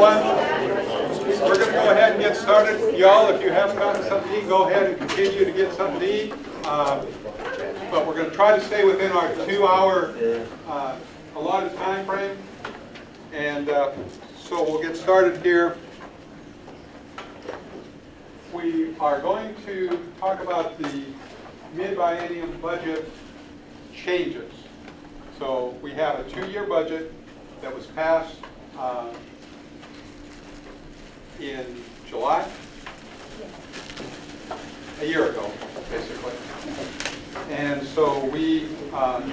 everyone. We're going to go ahead and get started. Y'all, if you haven't gotten something to eat, go ahead and continue to get something to eat. But we're going to try to stay within our 2-hour allotted time frame. And so we'll get started here. We are going to talk about the mid-biennium budget changes. So we have a 2-year budget that was passed in July, a year ago, basically. And so we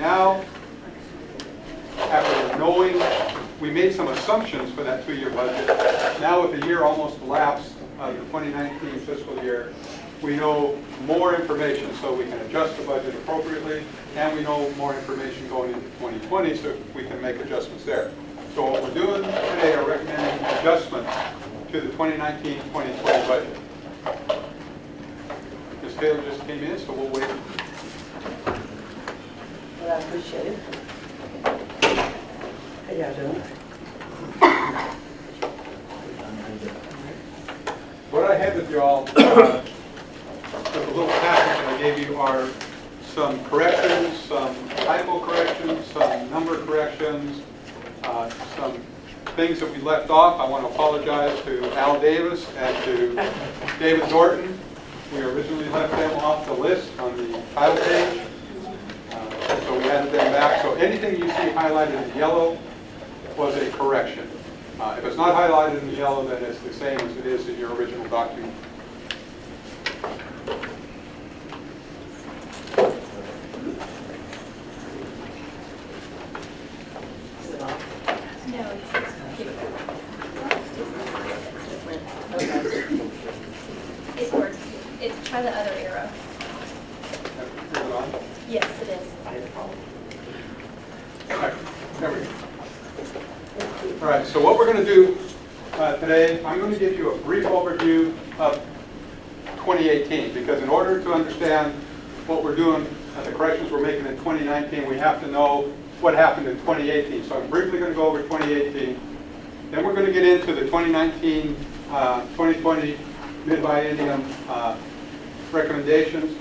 now, after knowing, we made some assumptions for that 2-year budget. Now with the year almost elapsed, the 2019 fiscal year, we know more information so we can adjust the budget appropriately, and we know more information going into 2020 so we can make adjustments there. So what we're doing today are recommending adjustments to the 2019-2020 budget. Ms. Taylor just came in, so we'll wait. Well, I appreciate it. How y'all doing? What I had with y'all, with a little package that I gave you, are some corrections, some typo corrections, some number corrections, some things that we left off. I want to apologize to Al Davis and to David Thornton. We originally left them off the list on the title page, so we added them back. So anything you see highlighted in yellow was a correction. If it's not highlighted in yellow, then it's the same as it is in your original document. No, it works. Try the other arrow. Is it on? Yes, it is. Okay, there we go. All right, so what we're going to do today, I'm going to give you a brief overview of 2018, because in order to understand what we're doing and the corrections we're making in 2019, we have to know what happened in 2018. So I'm briefly going to go over 2018. Then we're going to get into the 2019-2020 mid-biennium recommendations.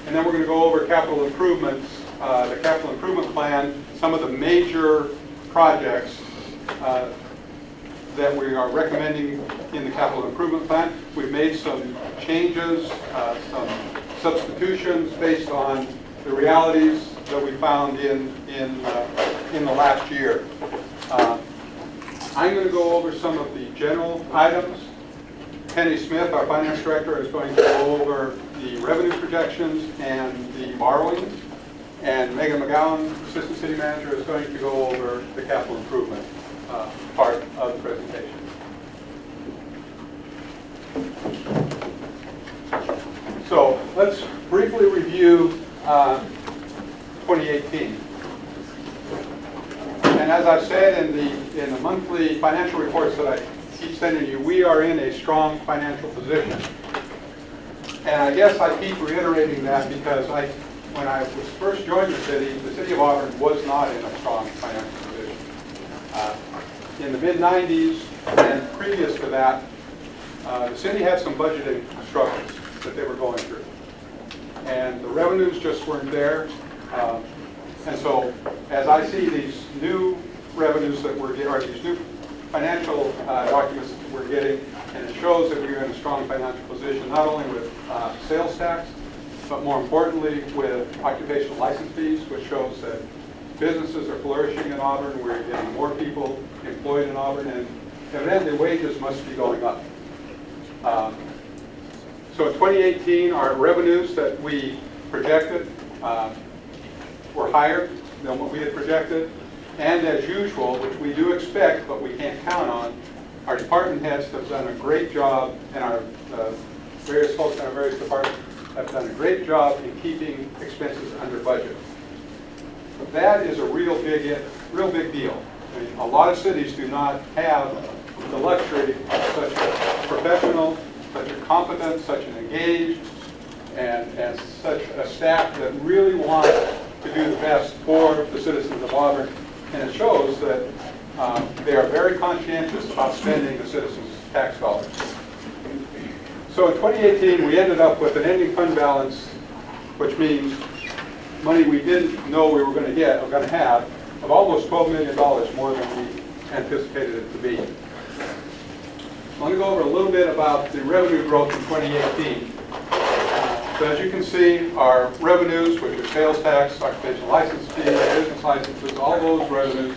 And then we're going to go over capital improvements, the capital improvement plan, some of the major projects that we are recommending in the capital improvement plan. We've made some changes, some substitutions based on the realities that we found in the last year. I'm going to go over some of the general items. Penny Smith, our finance director, is going to go over the revenue projections and the borrowing. And Megan McGowan, assistant city manager, is going to go over the capital improvement part of the presentation. So let's briefly review 2018. And as I've said in the monthly financial reports that I keep sending you, we are in a strong financial position. And I guess I keep reiterating that because when I was first joined the city of Auburn was not in a strong financial position. In the mid-90s and previous to that, the city had some budgeting struggles that they were going through. And the revenues just weren't there. And so as I see these new revenues that we're getting, or these new financial documents that we're getting, and it shows that we're in a strong financial position, not only with sales tax, but more importantly with occupational license fees, which shows that businesses are flourishing in Auburn. We're getting more people employed in Auburn, and evidently wages must be going up. So in 2018, our revenues that we projected were higher than what we had projected. And as usual, which we do expect, but we can't count on, our department heads have done a great job, and our various folks in our various departments have done a great job in keeping expenses under budget. But that is a real big deal. I mean, a lot of cities do not have the luxury of such a professional, such a competent, such an engaged, and such a staff that really want to do the best for the citizens of Auburn. And it shows that they are very conscientious about spending the citizens' tax dollars. So in 2018, we ended up with an ending fund balance, which means money we didn't know we were going to get or going to have, of almost $12 million more than we anticipated it to be. I'm going to go over a little bit about the revenue growth in 2018. So as you can see, our revenues, which are sales tax, occupation license fees, business licenses, all those revenues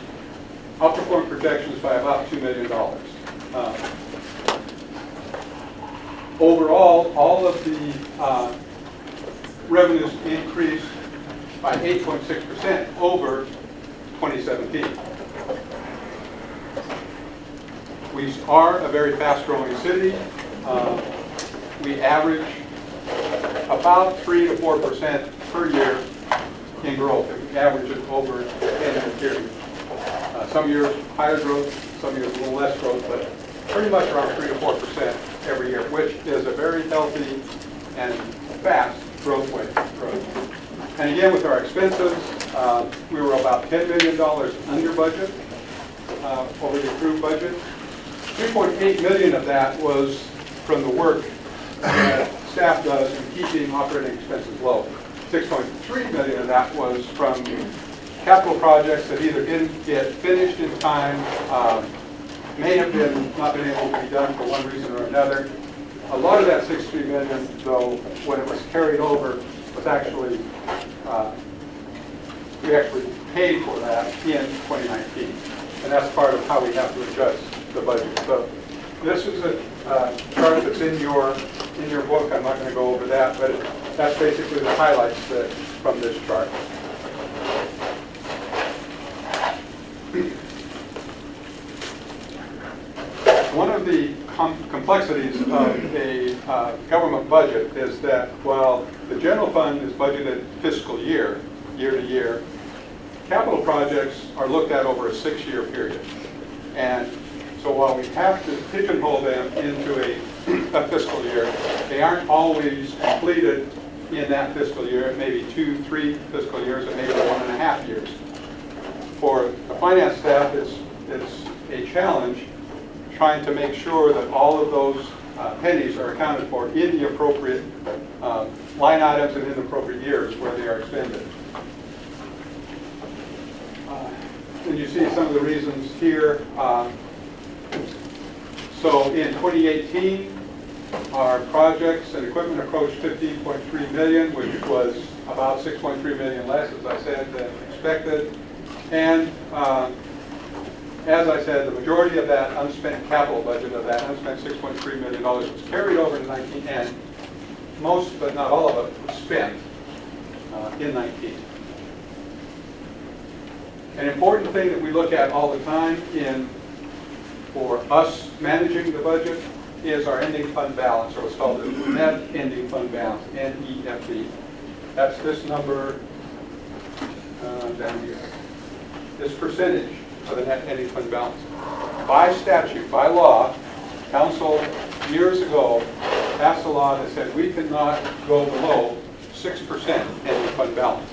outperformed projections by about $2 million. Overall, all of the revenues increased by 8.6% over 2017. We are a very fast-growing city. We average about 3 to 4% per year in growth. If we average it over a 10-year period. Some years higher growth, some years a little less growth, but pretty much around 3 to 4% every year, which is a very healthy and fast growth rate. And again, with our expenses, we were about $10 million under budget, over the approved budget. $3.8 million of that was from the work that staff does in keeping operating expenses low. $6.3 million of that was from capital projects that either didn't get finished in time, may have not been able to be done for one reason or another. A lot of that $63 million, though, when it was carried over, was actually, we actually paid for that in 2019. And that's part of how we have to adjust the budget. So this is a chart that's in your book. I'm not going to go over that, but that's basically the highlights from this chart. One of the complexities of a government budget is that while the general fund is budgeted fiscal year to year, capital projects are looked at over a 6-year period. And so while we have to pigeonhole them into a fiscal year, they aren't always completed in that fiscal year. It may be 2, 3 fiscal years, or maybe 1.5 years. For the finance staff, it's a challenge trying to make sure that all of those pennies are accounted for in the appropriate line items and in the appropriate years where they are expended. And you see some of the reasons here. So in 2018, our projects and equipment approached $15.3 million, which was about $6.3 million less, as I said, than expected. And as I said, the majority of that unspent capital budget, of that unspent $6.3 million, was carried over to 19, and most, but not all of it, was spent in 19. An important thing that we look at all the time for us managing the budget is our ending fund balance, or what's called the net ending fund balance, NEFB. That's this number down here. This percentage of the net ending fund balance. By statute, by law, Council years ago passed a law that said we cannot go below 6% ending fund balance.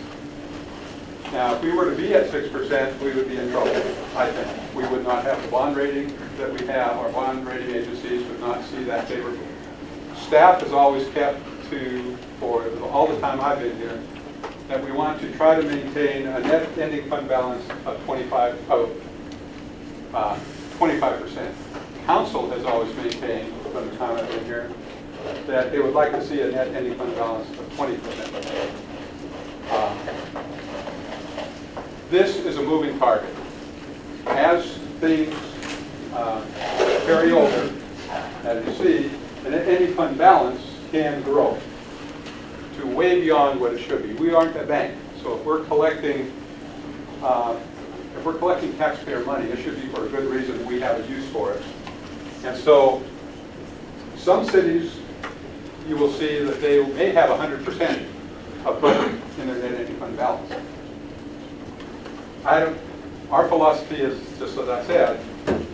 Now, if we were to be at 6%, we would be in trouble, I think. We would not have the bond rating that we have. Our bond rating agencies would not see that favorably. Staff has always kept to, for all the time I've been here, that we want to try to maintain a net ending fund balance of 25%. Council has always maintained, from the time I've been here, that they would like to see a net ending fund balance of 20%. This is a moving target. As things carry over, as you see, the net ending fund balance can grow to way beyond what it should be. We aren't a bank, so if we're collecting taxpayer money, it should be for a good reason. We have a use for it. And so some cities, you will see that they may have 100% of budget in their net ending fund balance. Our philosophy is, just as I said,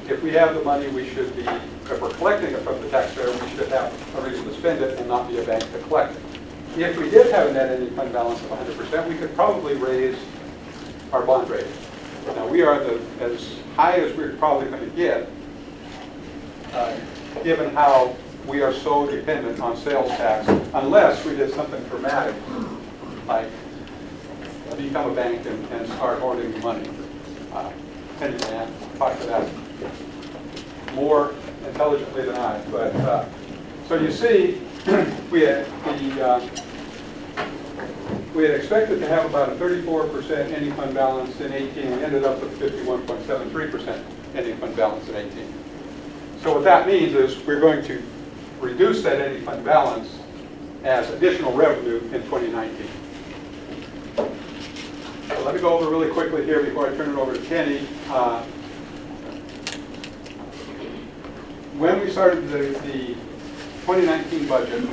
if we have the money, we should be, if we're collecting it from the taxpayer, we should have a reason to spend it and not be a bank to collect it. If we did have a net ending fund balance of 100%, we could probably raise our bond rating. Now, we are as high as we're probably going to get, given how we are so dependent on sales tax, unless we did something dramatic, like become a bank and start hoarding the money. Penny man, talk to that more intelligently than I. But so you see, we had expected to have about a 34% ending fund balance in 18. We ended up with 51.73% ending fund balance in 18. So what that means is we're going to reduce that ending fund balance as additional revenue in 2019. So let me go over really quickly here before I turn it over to Kenny. When we started the 2019 budget,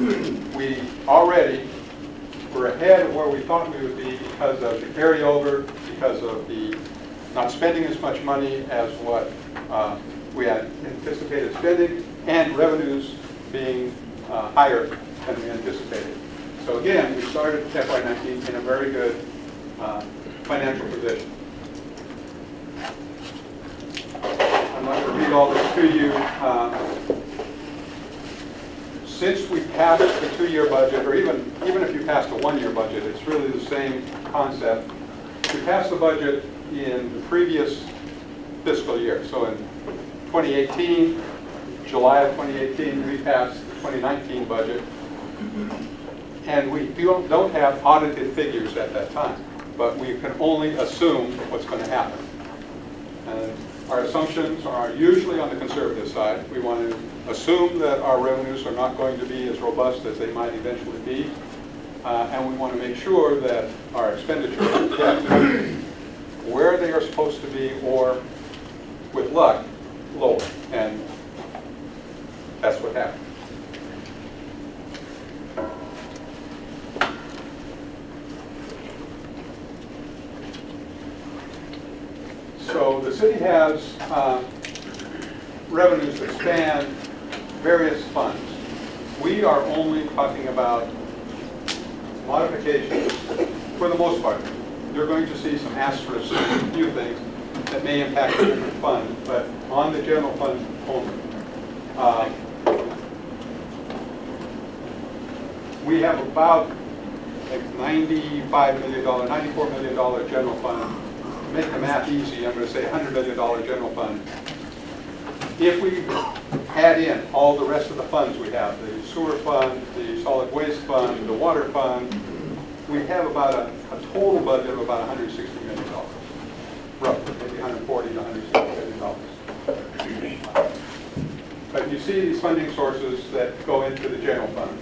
we already were ahead of where we thought we would be because of the carryover, because of the not spending as much money as what we had anticipated spending, and revenues being higher than we anticipated. So again, we started FY19 in a very good financial position. I'm not going to read all this to you. Since we passed the 2-year budget, or even if you passed a 1-year budget, it's really the same concept. We passed the budget in the previous fiscal year. So in 2018, July of 2018, we passed the 2019 budget. And we don't have audited figures at that time, but we can only assume what's going to happen. And our assumptions are usually on the conservative side. We want to assume that our revenues are not going to be as robust as they might eventually be. And we want to make sure that our expenditures are kept where they are supposed to be, or, with luck, lower. And that's what happened. So the city has revenues that span various funds. We are only talking about modifications for the most part. You're going to see some asterisks and a few things that may impact a different fund, but on the general fund only. We have about $95 million, $94 million general fund. To make the math easy, I'm going to say $100 million general fund. If we add in all the rest of the funds we have, the sewer fund, the solid waste fund, the water fund, we have about a total budget of about $160 million, roughly, maybe $140 to $160 million. But you see these funding sources that go into the general fund.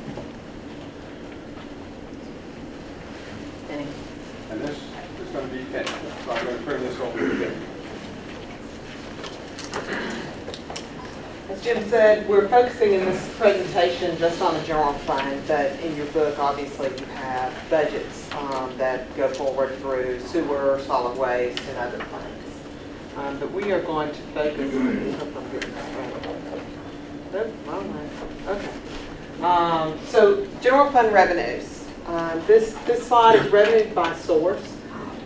And this is going to be Penny. So I'm going to turn this over to Penny. As Jim said, we're focusing in this presentation just on the general fund, but in your book, obviously, you have budgets that go forward through sewer, solid waste, and other funds. But we are going to focus on so general fund revenues. This slide is revenue by source.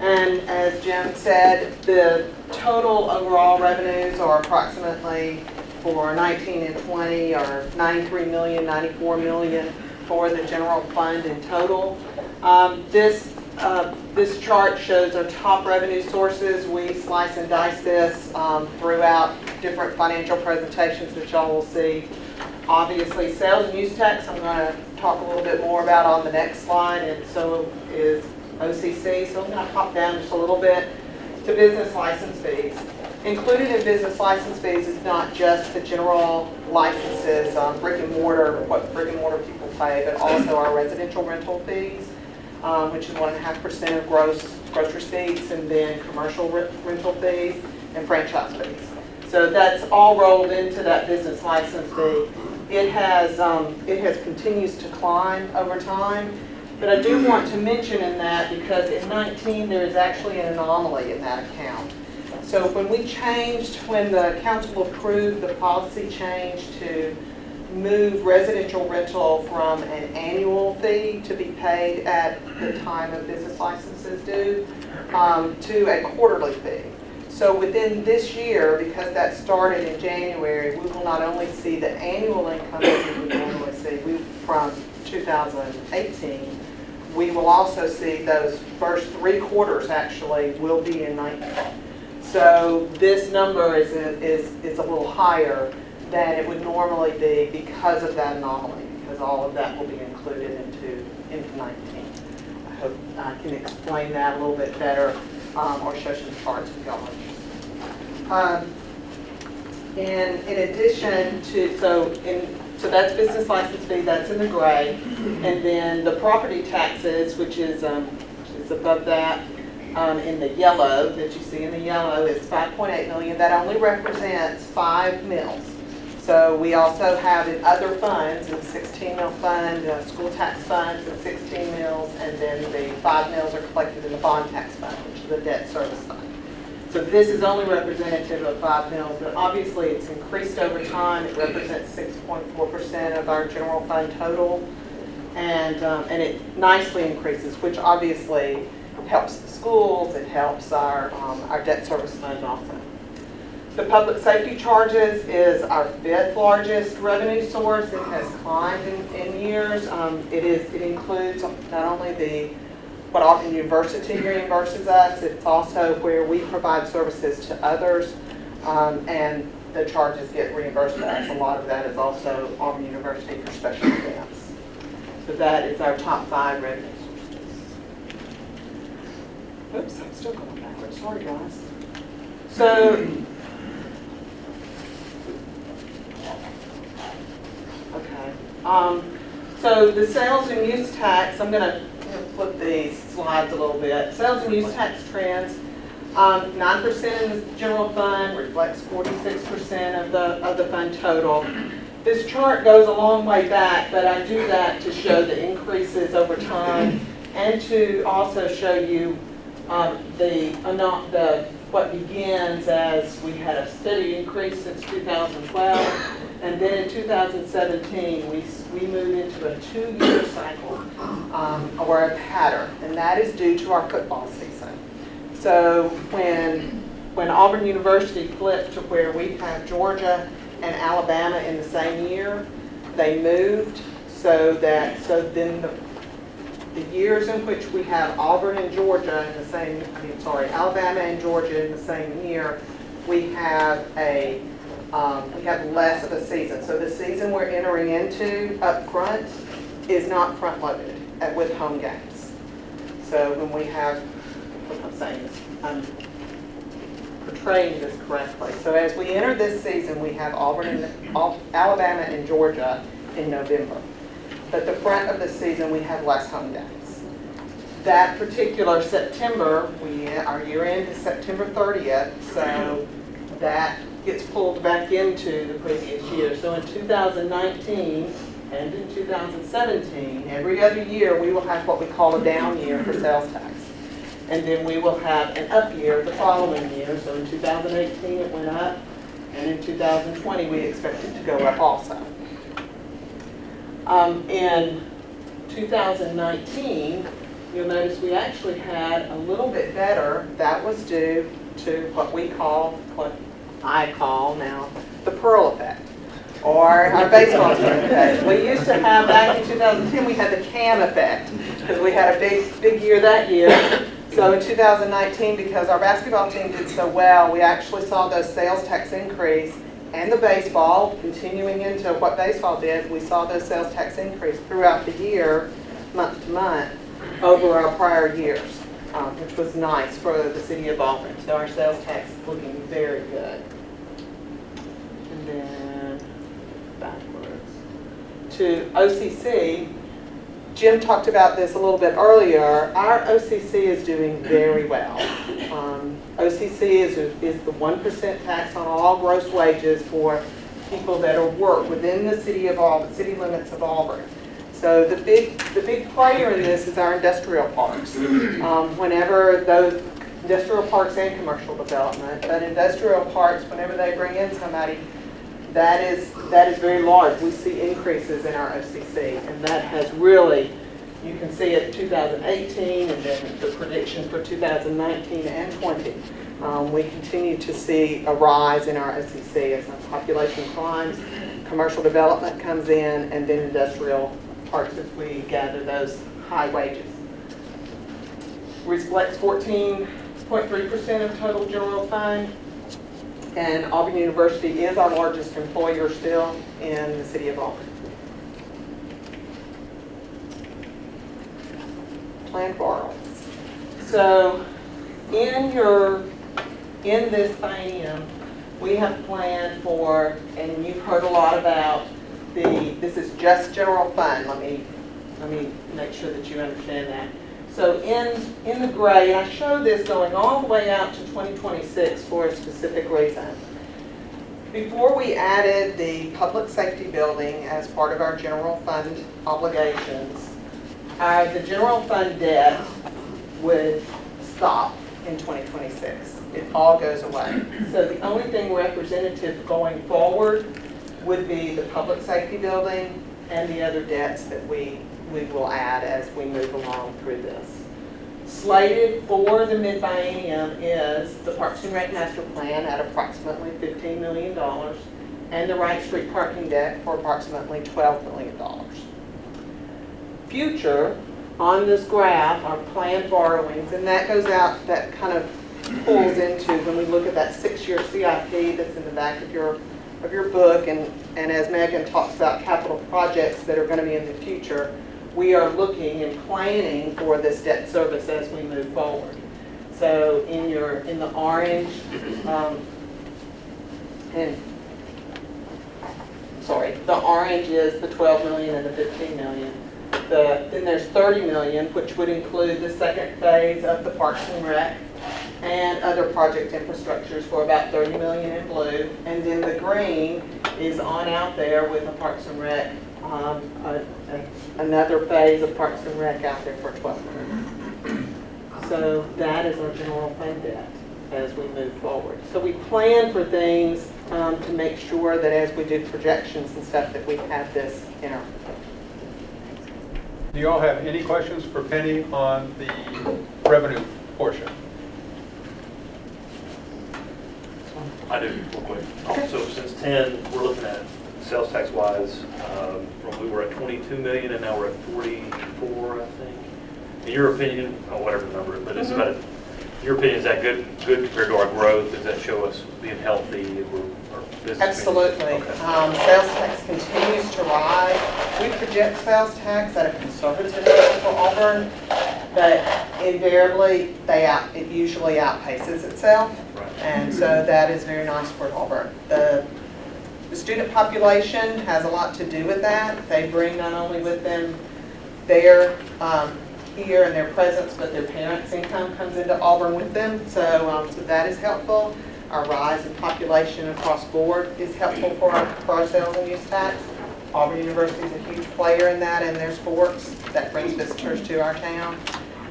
And as Jim said, the total overall revenues are approximately for 19 and 20 are 93 million, 94 million for the general fund in total. This chart shows our top revenue sources. We slice and dice this throughout different financial presentations that y'all will see. Obviously, sales and use tax, I'm going to talk a little bit more about on the next slide, and so is OCC. So I'm going to hop down just a little bit to business license fees. Included in business license fees is not just the general licenses, brick and mortar, what brick and mortar people pay, but also our residential rental fees, which is 1.5% of gross receipts, and then commercial rental fees and franchise fees. So that's all rolled into that business license fee. It has continues to climb over time, but I do want to mention in that because in 19 there is actually an anomaly in that account. So when the council approved the policy change to move residential rental from an annual fee to be paid at the time of business licenses due to a quarterly fee. So within this year, because that started in January, we will not only see the annual income that we would normally see from 2018, we will also see those first 3 quarters actually will be in 19. So this number is a little higher than it would normally be because of that anomaly, because all of that will be included into 19. I hope I can explain that a little bit better or show some charts if y'all want. And in addition to, so that's business license fee, that's in the gray, and then the property taxes, which is above that, in the yellow, that you see in the yellow, is 5.8 million. That only represents 5 mills. So we also have in other funds, the 16 mil fund, school tax funds, and 16 mills, and then the 5 mills are collected in the bond tax fund, which is the debt service fund. So this is only representative of 5 mills, but obviously it's increased over time. It represents 6.4% of our general fund total, and it nicely increases, which obviously helps the schools. It helps our debt service fund also. The public safety charges is our 5th largest revenue source. It has climbed in years. It includes not only what Auburn University reimburses us, it's also where we provide services to others, and the charges get reimbursed to us. A lot of that is also Auburn University for special events. So that is our top 5 revenue sources. Oops, I'm still going backwards. Sorry, guys. So, okay. So the sales and use tax, I'm going to flip these slides a little bit. Sales and use tax trends, 9% in the general fund reflects 46% of the fund total. This chart goes a long way back, but I do that to show the increases over time and to also show you what begins as we had a steady increase since 2012, and then in 2017 we moved into a 2-year cycle or a pattern, and that is due to our football season. So when Auburn University flipped to where we have Georgia and Alabama in the same year, they moved so then the years in which we have Auburn and Georgia in the same, Alabama and Georgia in the same year, we have less of a season. So the season we're entering into up front is not front loaded with home games. So when we have, what I'm saying is, I'm portraying this correctly. So as we enter this season, we have Alabama and Georgia in November. But the front of the season, we have less home games. That particular September, our year end is September 30th, so that gets pulled back into the previous year. So in 2019 and in 2017, every other year, we will have what we call a down year for sales tax. And then we will have an up year the following year. So in 2018, it went up, and in 2020, we expect it to go up also. In 2019, you'll notice we actually had a little bit better. That was due to what I call now the Pearl effect, or our baseball team effect. We used to have, back in 2010, we had the CAM effect, because we had a big year that year. So in 2019, because our basketball team did so well, we actually saw those sales tax increase, and the baseball, continuing into what baseball did, we saw those sales tax increase throughout the year, month to month, over our prior years, which was nice for the city of Auburn. So our sales tax is looking very good. And then backwards to OCC. Jim talked about this a little bit earlier. Our OCC is doing very well. OCC is the 1% tax on all gross wages for people that work within the city of Auburn, city limits of Auburn. So the big player in this is our industrial parks. Whenever those industrial parks and commercial development, but industrial parks, whenever they bring in somebody, that is very large. We see increases in our OCC, and that has really, you can see it in 2018 and then the prediction for 2019 and 20. We continue to see a rise in our SEC as our population climbs, commercial development comes in, and then industrial parks as we gather those high wages. Reflects 14.3% of total general fund, and Auburn University is our largest employer still in the city of Auburn. Planned borrowings. So in this biennium, we have planned for, and you've heard a lot about this is just general fund. Let me make sure that you understand that. So in the gray, and I show this going all the way out to 2026 for a specific reason. Before we added the public safety building as part of our general fund obligations, the general fund debt would stop in 2026. It all goes away. So the only thing representative going forward would be the public safety building and the other debts that we will add as we move along through this. Slated for the mid-biennium is the Parks and Rec Master Plan at approximately $15 million and the Wright Street parking deck for approximately $12 million. Future, on this graph, are planned borrowings, and that goes out, that kind of pulls into when we look at that 6-year CIP that's in the back of your book, and as Megan talks about capital projects that are going to be in the future, we are looking and planning for this debt service as we move forward. So in the orange, the orange is the 12 million and the 15 million. Then there's 30 million, which would include the second phase of the Parks and Rec and other project infrastructures for about 30 million in blue. And then the green is on out there with the Parks and Rec, another phase of Parks and Rec out there for 12 million. So that is our general fund debt as we move forward. So we plan for things to make sure that as we do projections and stuff that we have this in our. Do you all have any questions for Penny on the revenue portion? I do, real quick. So since 10, we're looking at sales tax wise, we were at 22 million and now we're at 44, I think. In your opinion, or whatever the number is, but it's about, in your opinion, is that good compared to our growth? Does that show us being healthy? Our business Absolutely. Okay. Sales tax continues to rise. We project sales tax at a conservative level for Auburn, but invariably it usually outpaces itself. Right. And so that is very nice for Auburn. The student population has a lot to do with that. They bring not only with them their here and their presence, but their parents' income comes into Auburn with them. So that is helpful. Our rise in population across board is helpful for our sales and use tax. Auburn University is a huge player in that, and their sports that brings visitors to our town.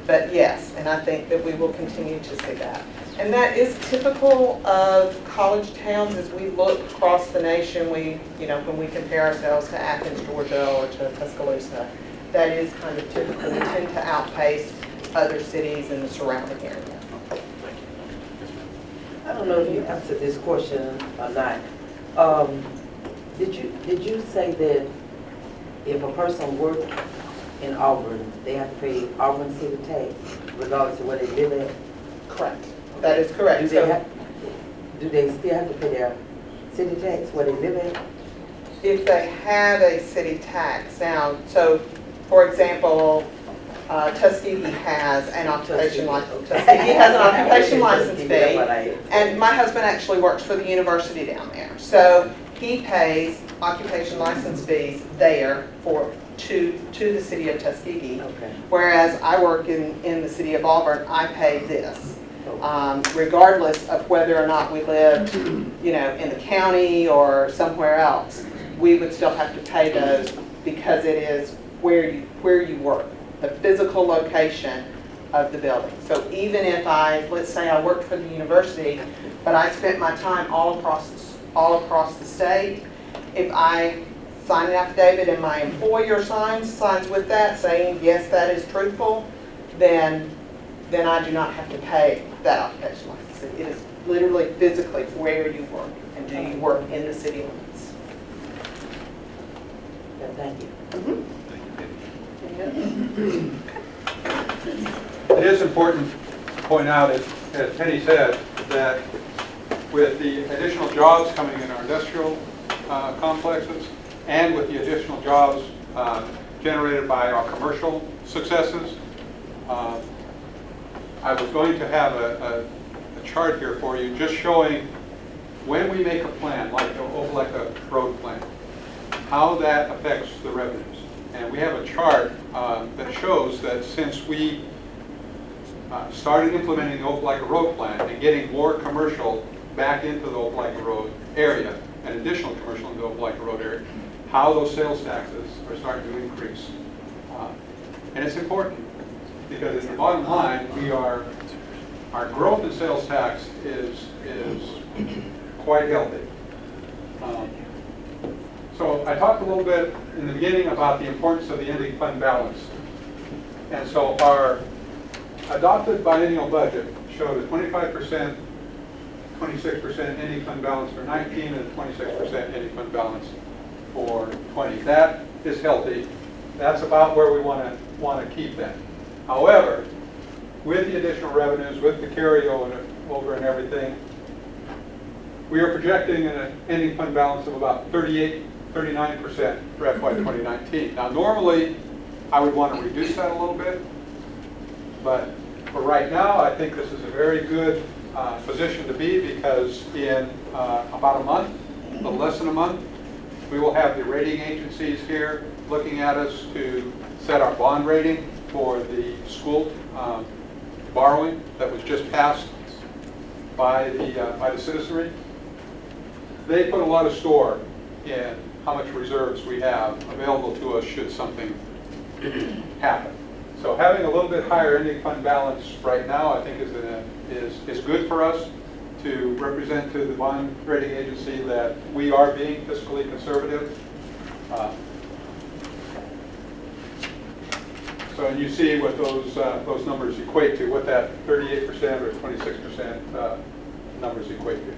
But yes, and I think that we will continue to see that. And that is typical of college towns as we look across the nation. When we compare ourselves to Athens, Georgia, or to Tuscaloosa, that is kind of typical. We tend to outpace other cities in the surrounding area. I don't know if you answered this question or not. Did you say that if a person works in Auburn, they have to pay Auburn city tax regardless of where they live at? Correct. That is correct. Do they still have to pay their city tax where they live at? If they have a city tax now, so for example, Tuskegee has an occupation license. Tuskegee has an occupation license fee, and my husband actually works for the university down there, so he pays occupation license fees there to the city of Tuskegee. Okay. Whereas I work in the city of Auburn, I pay this. Regardless of whether or not we live, in the county or somewhere else, we would still have to pay those because it is where you work, the physical location of the building. So even if let's say I worked for the university, but I spent my time all across the state, if I sign an affidavit and my employer signs with that saying yes, that is truthful, then I do not have to pay that occupation license. It is literally physically where you work, and do you work in the city limits. Thank you. It is important to point out, as Penny said, that with the additional jobs coming in our industrial complexes and with the additional jobs generated by our commercial successes, I was going to have a chart here for you just showing when we make a plan, like a road plan, how that affects the revenues. And we have a chart that shows that since we started implementing the Opelika Road Plan and getting more commercial back into the Opelika Road area, and additional commercial into the Opelika Road area, how those sales taxes are starting to increase. And it's important because in the bottom line, our growth in sales tax is quite healthy. So I talked a little bit in the beginning about the importance of the ending fund balance. And so our adopted biennial budget showed a 25%, 26% ending fund balance for 19 and a 26% ending fund balance for 20. That is healthy. That's about where we want to keep that. However, with the additional revenues, with the carryover and everything, we are projecting an ending fund balance of about 39% for FY 2019. Now, normally, I would want to reduce that a little bit, but for right now, I think this is a very good position to be because in about a month, a little less than a month, we will have the rating agencies here looking at us to set our bond rating for the school borrowing that was just passed by the citizenry. They put a lot of store in how much reserves we have available to us should something happen. So having a little bit higher ending fund balance right now, I think is good for us to represent to the bond rating agency that we are being fiscally conservative. So and you see what those numbers equate to, what that 38% or 26% numbers equate to.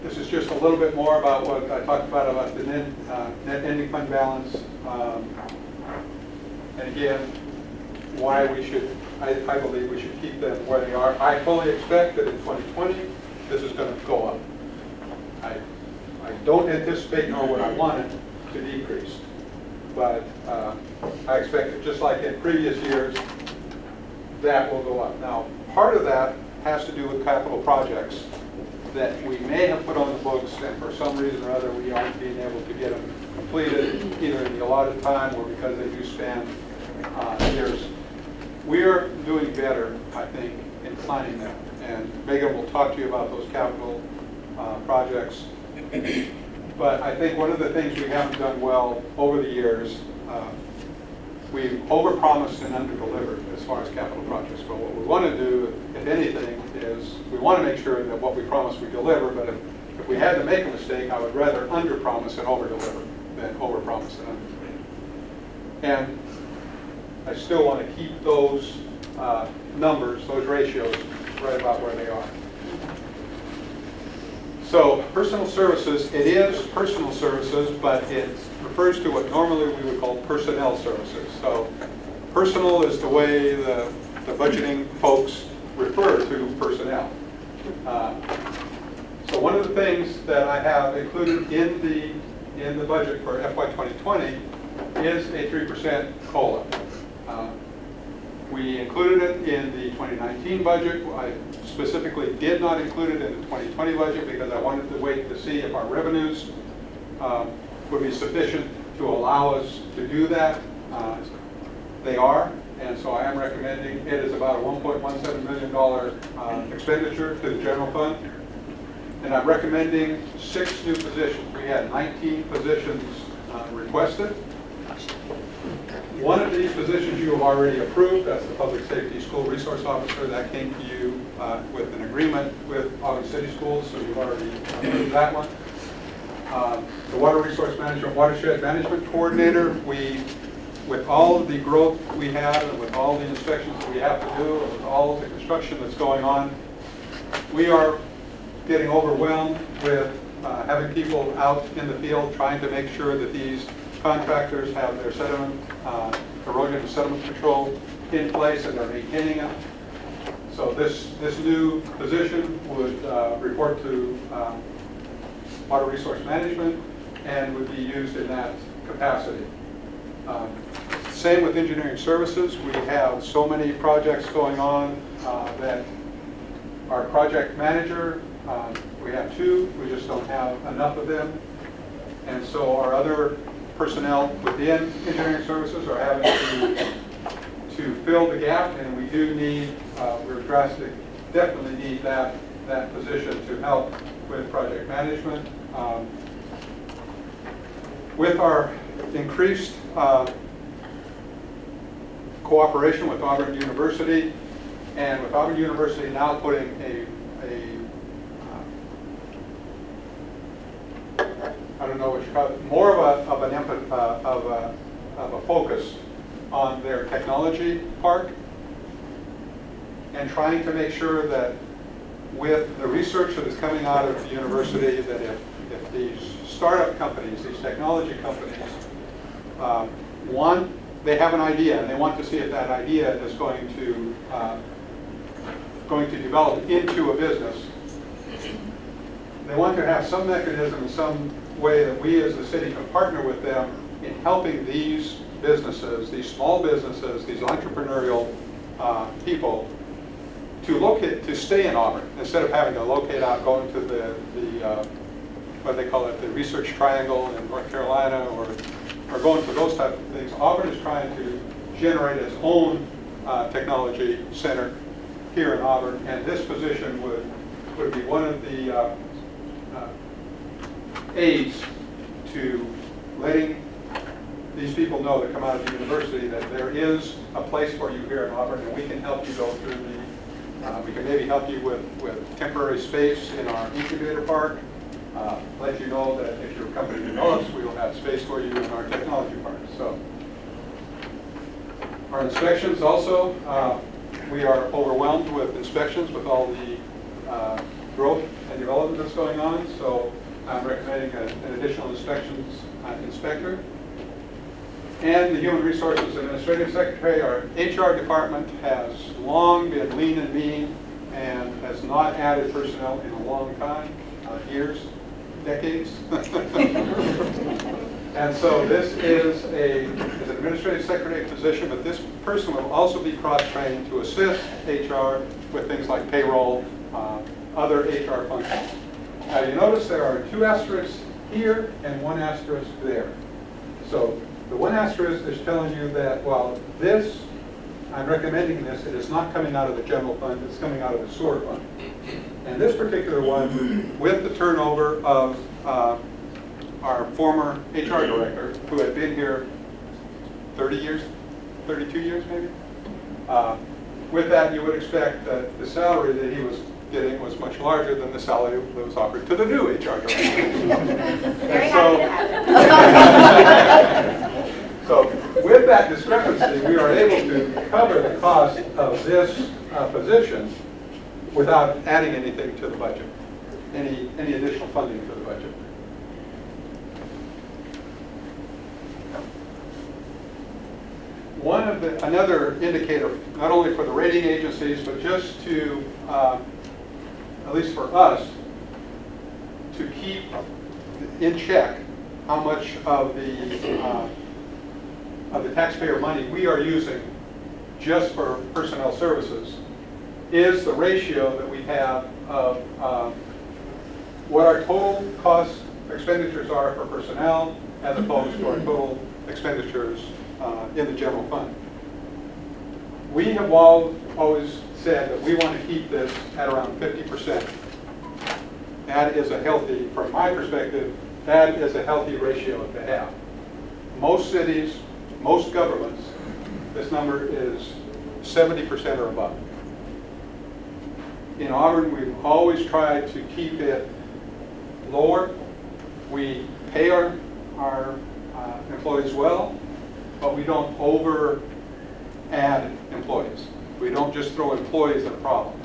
This is just a little bit more about what I talked about the net ending fund balance. And again, why we should, I believe we should keep them where they are. I fully expect that in 2020, this is going to go up. I don't anticipate nor would I want it to decrease. But I expect that just like in previous years, that will go up. Now, part of that has to do with capital projects that we may have put on the books and for some reason or other we aren't being able to get them completed either in the allotted time or because they do span years. We're doing better, I think, in planning that. And Megan will talk to you about those capital projects. But I think one of the things we haven't done well over the years, we've overpromised and underdelivered as far as capital projects go. What we want to do, if anything, is we want to make sure that what we promise we deliver, but if we had to make a mistake, I would rather underpromise and overdeliver than overpromise and underdeliver. And I still want to keep those numbers, those ratios, right about where they are. So personal services, it is personal services, but it refers to what normally we would call personnel services. So personal is the way the budgeting folks refer to personnel. So one of the things that I have included in the budget for FY 2020 is a 3% COLA. We included it in the 2019 budget. I specifically did not include it in the 2020 budget because I wanted to wait to see if our revenues would be sufficient to allow us to do that. They are, and so I am recommending it is about a $1.17 million expenditure to the general fund. And I'm recommending 6 new positions. We had 19 positions requested. One of these positions you have already approved, that's the Public Safety School Resource Officer. That came to you with an agreement with Auburn City Schools, so you've already approved that one. The Water Resource Management, Watershed Management Coordinator, we with all of the growth we have, and with all the inspections that we have to do, and with all of the construction that's going on, we are getting overwhelmed with having people out in the field trying to make sure that these contractors have their sediment, erosion and sediment control in place and they're maintaining it. So this new position would report to Water Resource Management and would be used in that capacity. Same with engineering services. We have so many projects going on that our project manager, we have two, we just don't have enough of them. And so our other personnel within engineering services are having to fill the gap, and we do need, definitely need that position to help with project management. With our increased cooperation with Auburn University, and with Auburn University now putting I don't know what you call it, more of a focus on their technology part, and trying to make sure that with the research that is coming out of the university, that if these startup companies, these technology companies, one, they have an idea and they want to see if that idea is going to develop into a business. They want to have some mechanism, some way that we as the city can partner with them in helping these businesses, these small businesses, these entrepreneurial people to stay in Auburn instead of having to locate out, going to the what they call it, the research triangle in North Carolina, or going to those type of things. Auburn is trying to generate its own technology center here in Auburn, and this position would be one of the aids to letting these people know that come out of the university that there is a place for you here in Auburn, and we can help you go through we can maybe help you with temporary space in our incubator park, let you know that if your company develops, we will have space for you in our technology park. So our inspections also, we are overwhelmed with inspections with all the growth and development that's going on. So I'm recommending an additional inspections inspector. And the Human Resources Administrative Secretary, our HR department has long been lean and mean and has not added personnel in a long time, years, decades. And so this is an administrative secretary position, but this person will also be cross-trained to assist HR with things like payroll, other HR functions. Now you notice there are 2 asterisks here and 1 asterisk there. So the 1 asterisk is telling you that, well, this, I'm recommending this, it is not coming out of the general fund, it's coming out of the sewer fund. And this particular one, with the turnover of our former HR director, who had been here 30 years, 32 years maybe, with that you would expect that the salary that he was getting was much larger than the salary that was offered to the new HR director. Very happy to have it. So with that discrepancy, we are able to cover the cost of this position without adding anything to the budget, any additional funding to the budget. Another indicator, not only for the rating agencies, but just to, at least for us, to keep in check how much of the taxpayer money we are using just for personnel services is the ratio that we have of what our total cost expenditures are for personnel as opposed to our total expenditures in the general fund. We have always said that we want to keep this at around 50%. That is a healthy, from my perspective, that is a healthy ratio to have. Most cities, most governments, this number is 70% or above. In Auburn, we've always tried to keep it lower. We pay our employees well. but we don't over add employees. We don't just throw employees at a problem.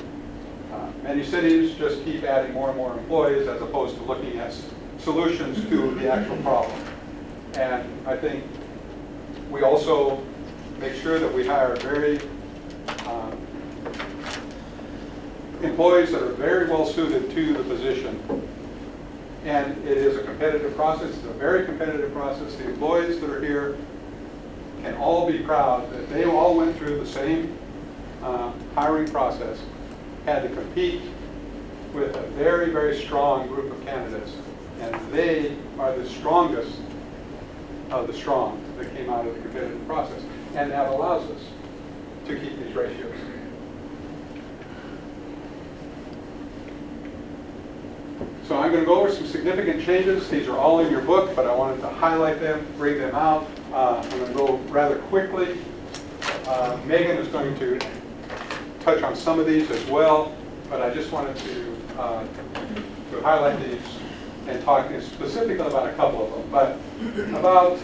Many cities just keep adding more and more employees as opposed to looking at solutions to the actual problem. And I think we also make sure that we hire very employees that are very well suited to the position. And it is a competitive process. It's a very competitive process. The employees that are here can all be proud that they all went through the same hiring process, had to compete with a very, very strong group of candidates. And they are the strongest of the strong that came out of the competitive process. And that allows us to keep these ratios. So I'm going to go over some significant changes. These are all in your book, but I wanted to highlight them, bring them out. I'm going to go rather quickly. Megan is going to touch on some of these as well, but I just wanted to highlight these and talk specifically about a couple of them. But about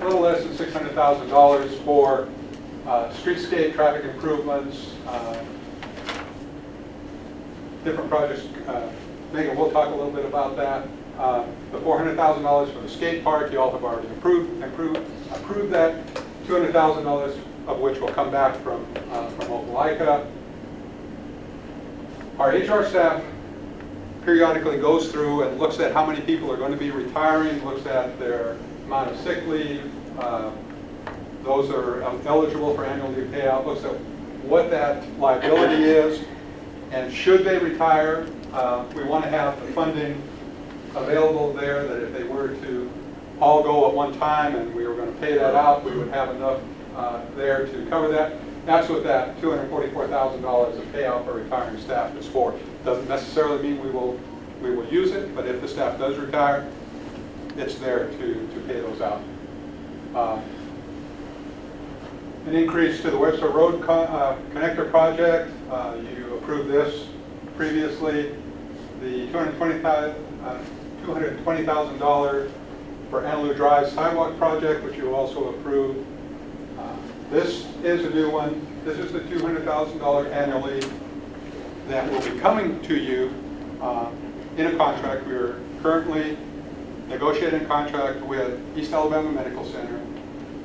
a little less than $600,000 for streetscape traffic improvements, different projects. Megan, we'll talk a little bit about that. The $400,000 for the skate park, you all have already approved that. $200,000 of which will come back from Opelika. Our HR staff periodically goes through and looks at how many people are going to be retiring, looks at their amount of sick leave, those are eligible for annual leave payout, looks at what that liability is, and should they retire, we want to have the funding available there that if they were to all go at one time and we were going to pay that out, we would have enough there to cover that. That's what that $244,000 of payout for retiring staff is for. Doesn't necessarily mean we will use it, but if the staff does retire, it's there to pay those out. An increase to the Webster Road Connector project. You approved this previously. The $220,000 for Antelope Drive sidewalk project, which you also approved. This is a new one. This is the $200,000 annually that will be coming to you in a contract. We are currently negotiating a contract with East Alabama Medical Center,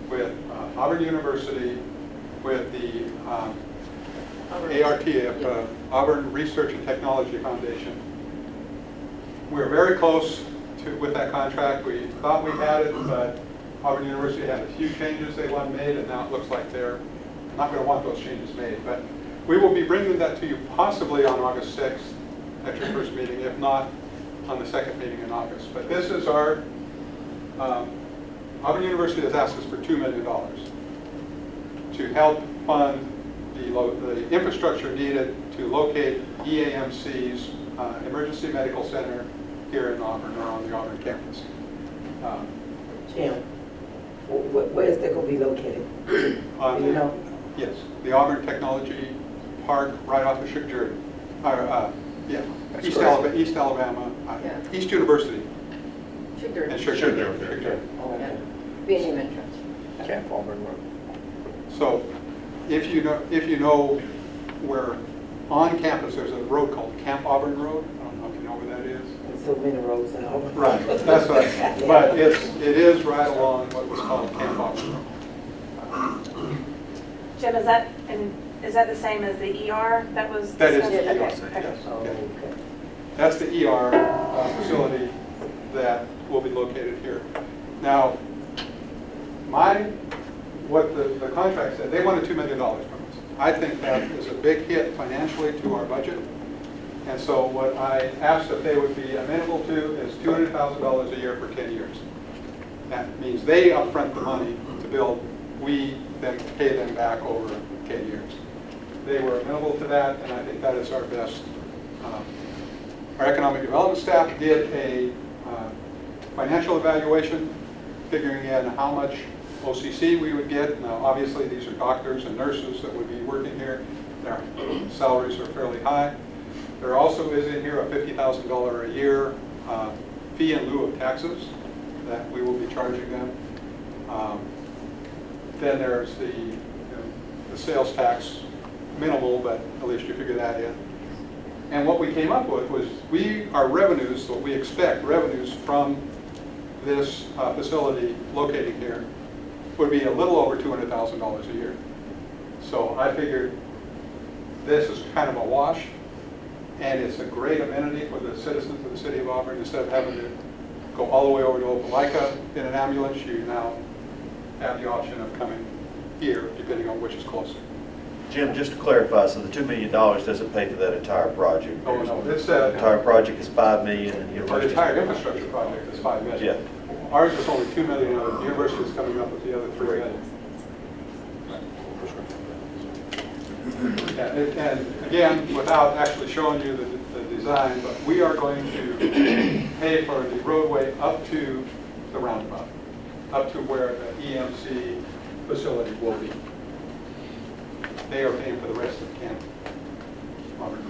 with Auburn University, with the ARTF, Auburn Research and Technology Foundation. We're very close with that contract. We thought we had it, but Auburn University had a few changes they want made, and now it looks like they're not going to want those changes made. But we will be bringing that to you possibly on August 6th at your first meeting, if not on the second meeting in August. But this is our, Auburn University has asked us for $2 million to help fund the infrastructure needed to locate EAMC's Emergency Medical Center here in Auburn or on the Auburn campus. Jim, where is that going to be located? Do you know? Yes, the Auburn Technology Park right off of Shigjury. East Alabama, East University. And Shigjury. Mid-Biennium entrance. Camp Auburn Road. So if you know where on campus there's a road called Camp Auburn Road. I don't know if you know where that is. There's so many roads in Auburn. Right, that's right. But it is right along what was called Camp Auburn Road. Jim, is that the same as the ER that was? That is the discussed? ER, Okay. yes. Oh, Yeah. okay. That's the ER facility that will be located here. Now, what the contract said, they wanted $2 million from us. I think that is a big hit financially to our budget. And so what I asked that they would be amenable to is $200,000 a year for 10 years. That means they upfront the money to build. We then pay them back over 10 years. They were amenable to that, and I think that is our best. Our economic development staff did a financial evaluation, figuring in how much OCC we would get. Now, obviously, these are doctors and nurses that would be working here. Their salaries are fairly high. There also is in here a $50,000 a year fee in lieu of taxes that we will be charging them. Then there's the sales tax, minimal, but at least you figure that in. And what we came up with was our revenues, what we expect revenues from this facility located here would be a little over $200,000 a year. So I figured this is kind of a wash, and it's a great amenity for the citizens of the city of Auburn. Instead of having to go all the way over to Opelika in an ambulance, you now have the option of coming here, depending on which is closer. Jim, just to clarify, so the $2 million doesn't pay for that entire project? Oh, no, it's The entire project is $5 million and the the university... entire infrastructure project is $5 million. Yeah. Ours is only $2 million, and the university is coming up with the other $3 million. And again, without actually showing you the design, but we are going to pay for the roadway up to the roundabout, up to where the EMC facility will be. They are paying for the rest of the campus, Auburn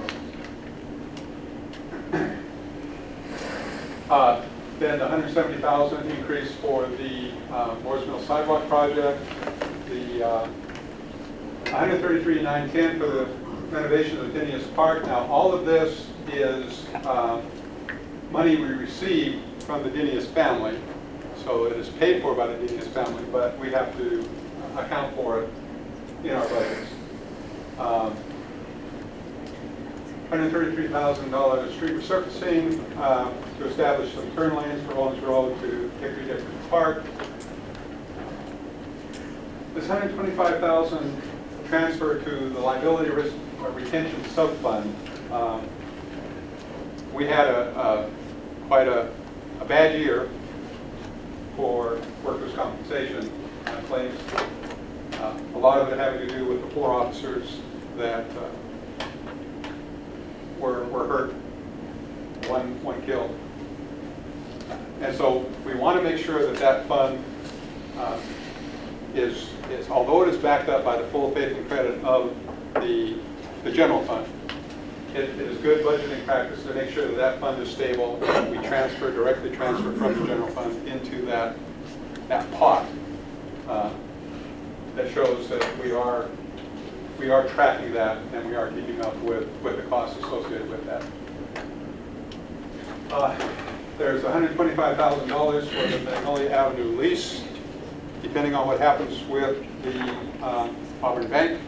Road. Then the $170,000 increase for the Morris Mill sidewalk project, the $133,910 for the renovation of the Phineas Park. Now, all of this is money we received from the Phineas family, so it is paid for by the Phineas family, but we have to account for it in our budgets. $133,000 street resurfacing to establish some turn lanes for Owens Road to Hickory Dickory Park. This $125,000 transfer to the liability risk retention sub-fund. We had quite a bad year for workers' compensation claims. A lot of it having to do with the 4 officers that were hurt, one killed. And so we want to make sure that that fund is, although it is backed up by the full faith and credit of the general fund, it is good budgeting practice to make sure that that fund is stable. We directly transfer from the general fund into that pot that shows that we are tracking that and we are keeping up with the costs associated with that. There's $125,000 for the Magnolia Avenue lease, depending on what happens with the Auburn Bank.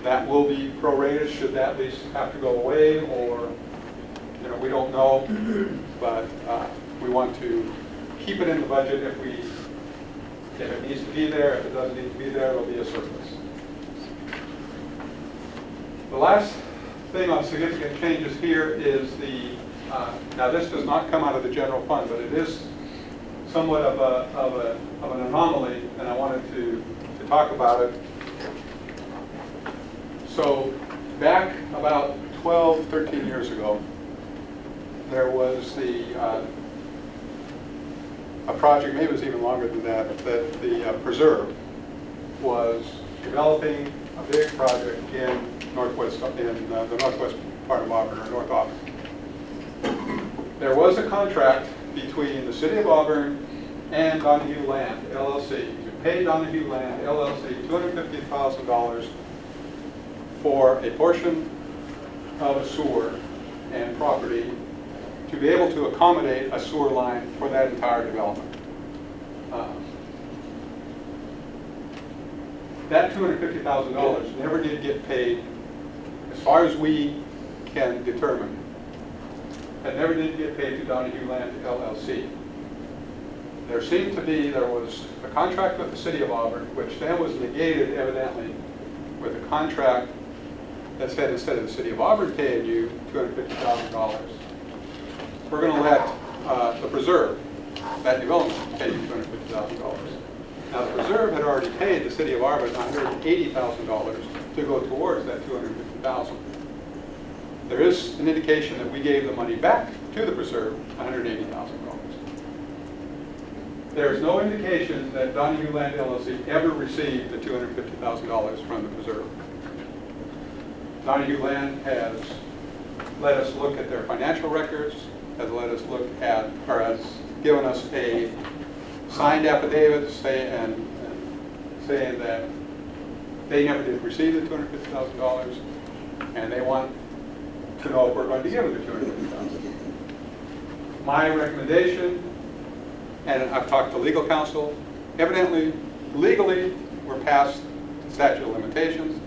That will be prorated should that lease have to go away, or we don't know, but we want to keep it in the budget if it needs to be there. If it doesn't need to be there, it'll be a surplus. The last thing on significant changes here is now this does not come out of the general fund, but it is somewhat of an anomaly, and I wanted to talk about it. So back about 12, 13 years ago, there was a project, maybe it was even longer than that the Preserve was developing a big project in the northwest part of Auburn, or North Auburn. There was a contract between the City of Auburn and Donahue Land, LLC. You paid Donahue Land, LLC, $250,000 for a portion of a sewer and property to be able to accommodate a sewer line for that entire development. That $250,000 never did get paid, as far as we can determine. That never did get paid to Donahue Land LLC. There was a contract with the City of Auburn, which then was negated evidently with a contract that said instead of the City of Auburn paying you $250,000, we're going to let the Preserve, that development, pay you $250,000. Now, the Preserve had already paid the City of Auburn $180,000 to go towards that $250,000. There is an indication that we gave the money back to the Preserve, $180,000. There is no indication that Donahue Land LLC ever received the $250,000 from the Preserve. Donahue Land has let us look at their financial records, has let us look at, or has given us a signed affidavit and saying that they never did receive the $250,000, and they want to know if we're going to give them the $250,000. My recommendation, and I've talked to legal counsel, evidently, legally, we're past the statute of limitations.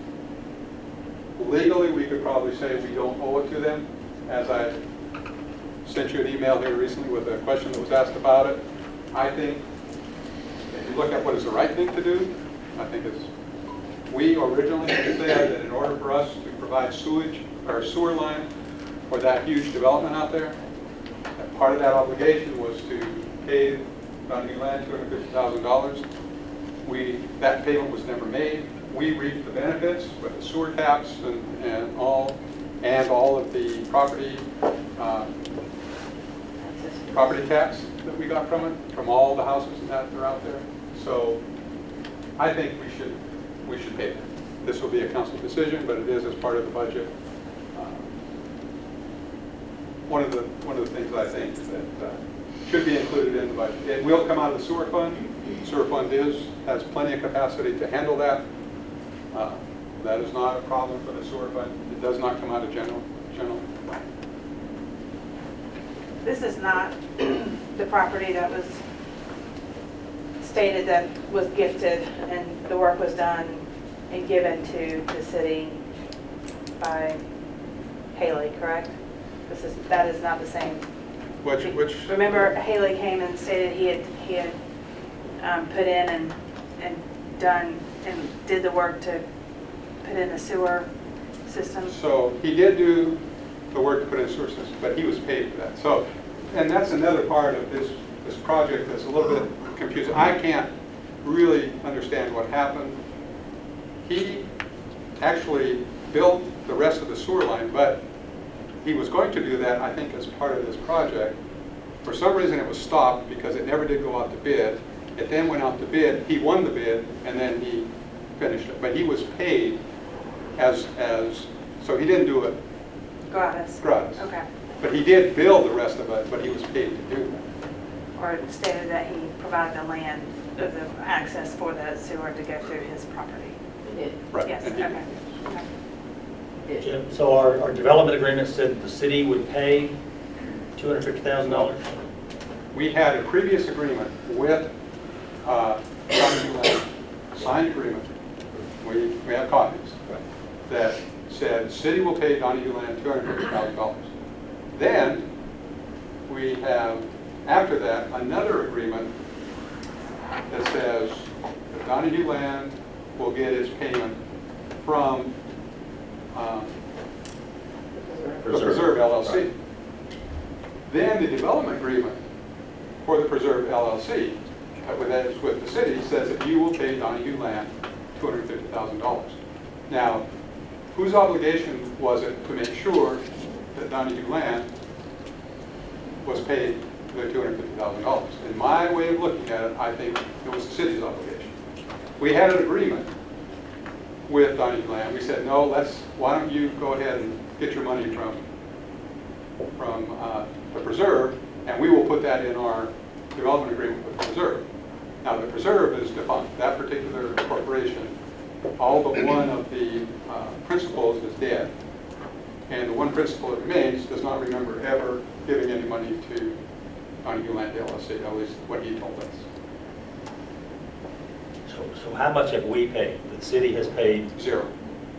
Legally, we could probably say we don't owe it to them, as I sent you an email here recently with a question that was asked about it. I think if you look at what is the right thing to do, I think it's, we originally said that in order for us to provide sewage or sewer line for that huge development out there, that part of that obligation was to pay Donahue Land $250,000. That payment was never made. We reaped the benefits with the sewer taps and all of the property tax that we got from it, from all the houses that are out there. So I think we should pay it. This will be a council decision, but it is as part of the budget. One of the things I think that should be included in the budget. It will come out of the sewer fund. The sewer fund has plenty of capacity to handle that. That is not a problem for the sewer fund. It does not come out of general fund. This is not the property that was stated that was gifted and the work was done and given to the city by Haley, correct? That is not the same. Which? Remember, Haley came and stated he had put in and done and did the work to put in the sewer system? So he did do the work to put in a sewer system, but he was paid for that. So, and that's another part of this project that's a little bit confusing. I can't really understand what happened. He actually built the rest of the sewer line, but he was going to do that, I think, as part of this project. For some reason, it was stopped because it never did go out to bid. It then went out to bid. He won the bid, and then he finished it. But he was paid so he didn't do it Gratis. gratis. Okay. But he did build the rest of it, but he was paid to do that. Or it stated that he provided the land, the access for the sewer to go through his property. Right. Yes, And he- okay. Okay. Jim, so our development agreement said the city would pay $250,000? We had a previous agreement with Donahue Land, signed agreement, we have copies, that said city will pay Donahue Land $250,000. Then we have, after that, another agreement that says that Donahue Land will get its payment from the Preserve LLC. Then the development agreement for the Preserve LLC, that is with the city, says that you will pay Donahue Land $250,000. Now, whose obligation was it to make sure that Donahue Land was paid the $250,000? In my way of looking at it, I think it was the city's obligation. We had an agreement with Donahue Land. We said, no, why don't you go ahead and get your money from the Preserve, and we will put that in our development agreement with the Preserve. Now, the Preserve is defunct. That particular corporation, all but one of the principals is dead. And the one principal that remains does not remember ever giving any money to Donahue Land LLC, at least what he told us. So how much have we paid? The city has paid? Zero.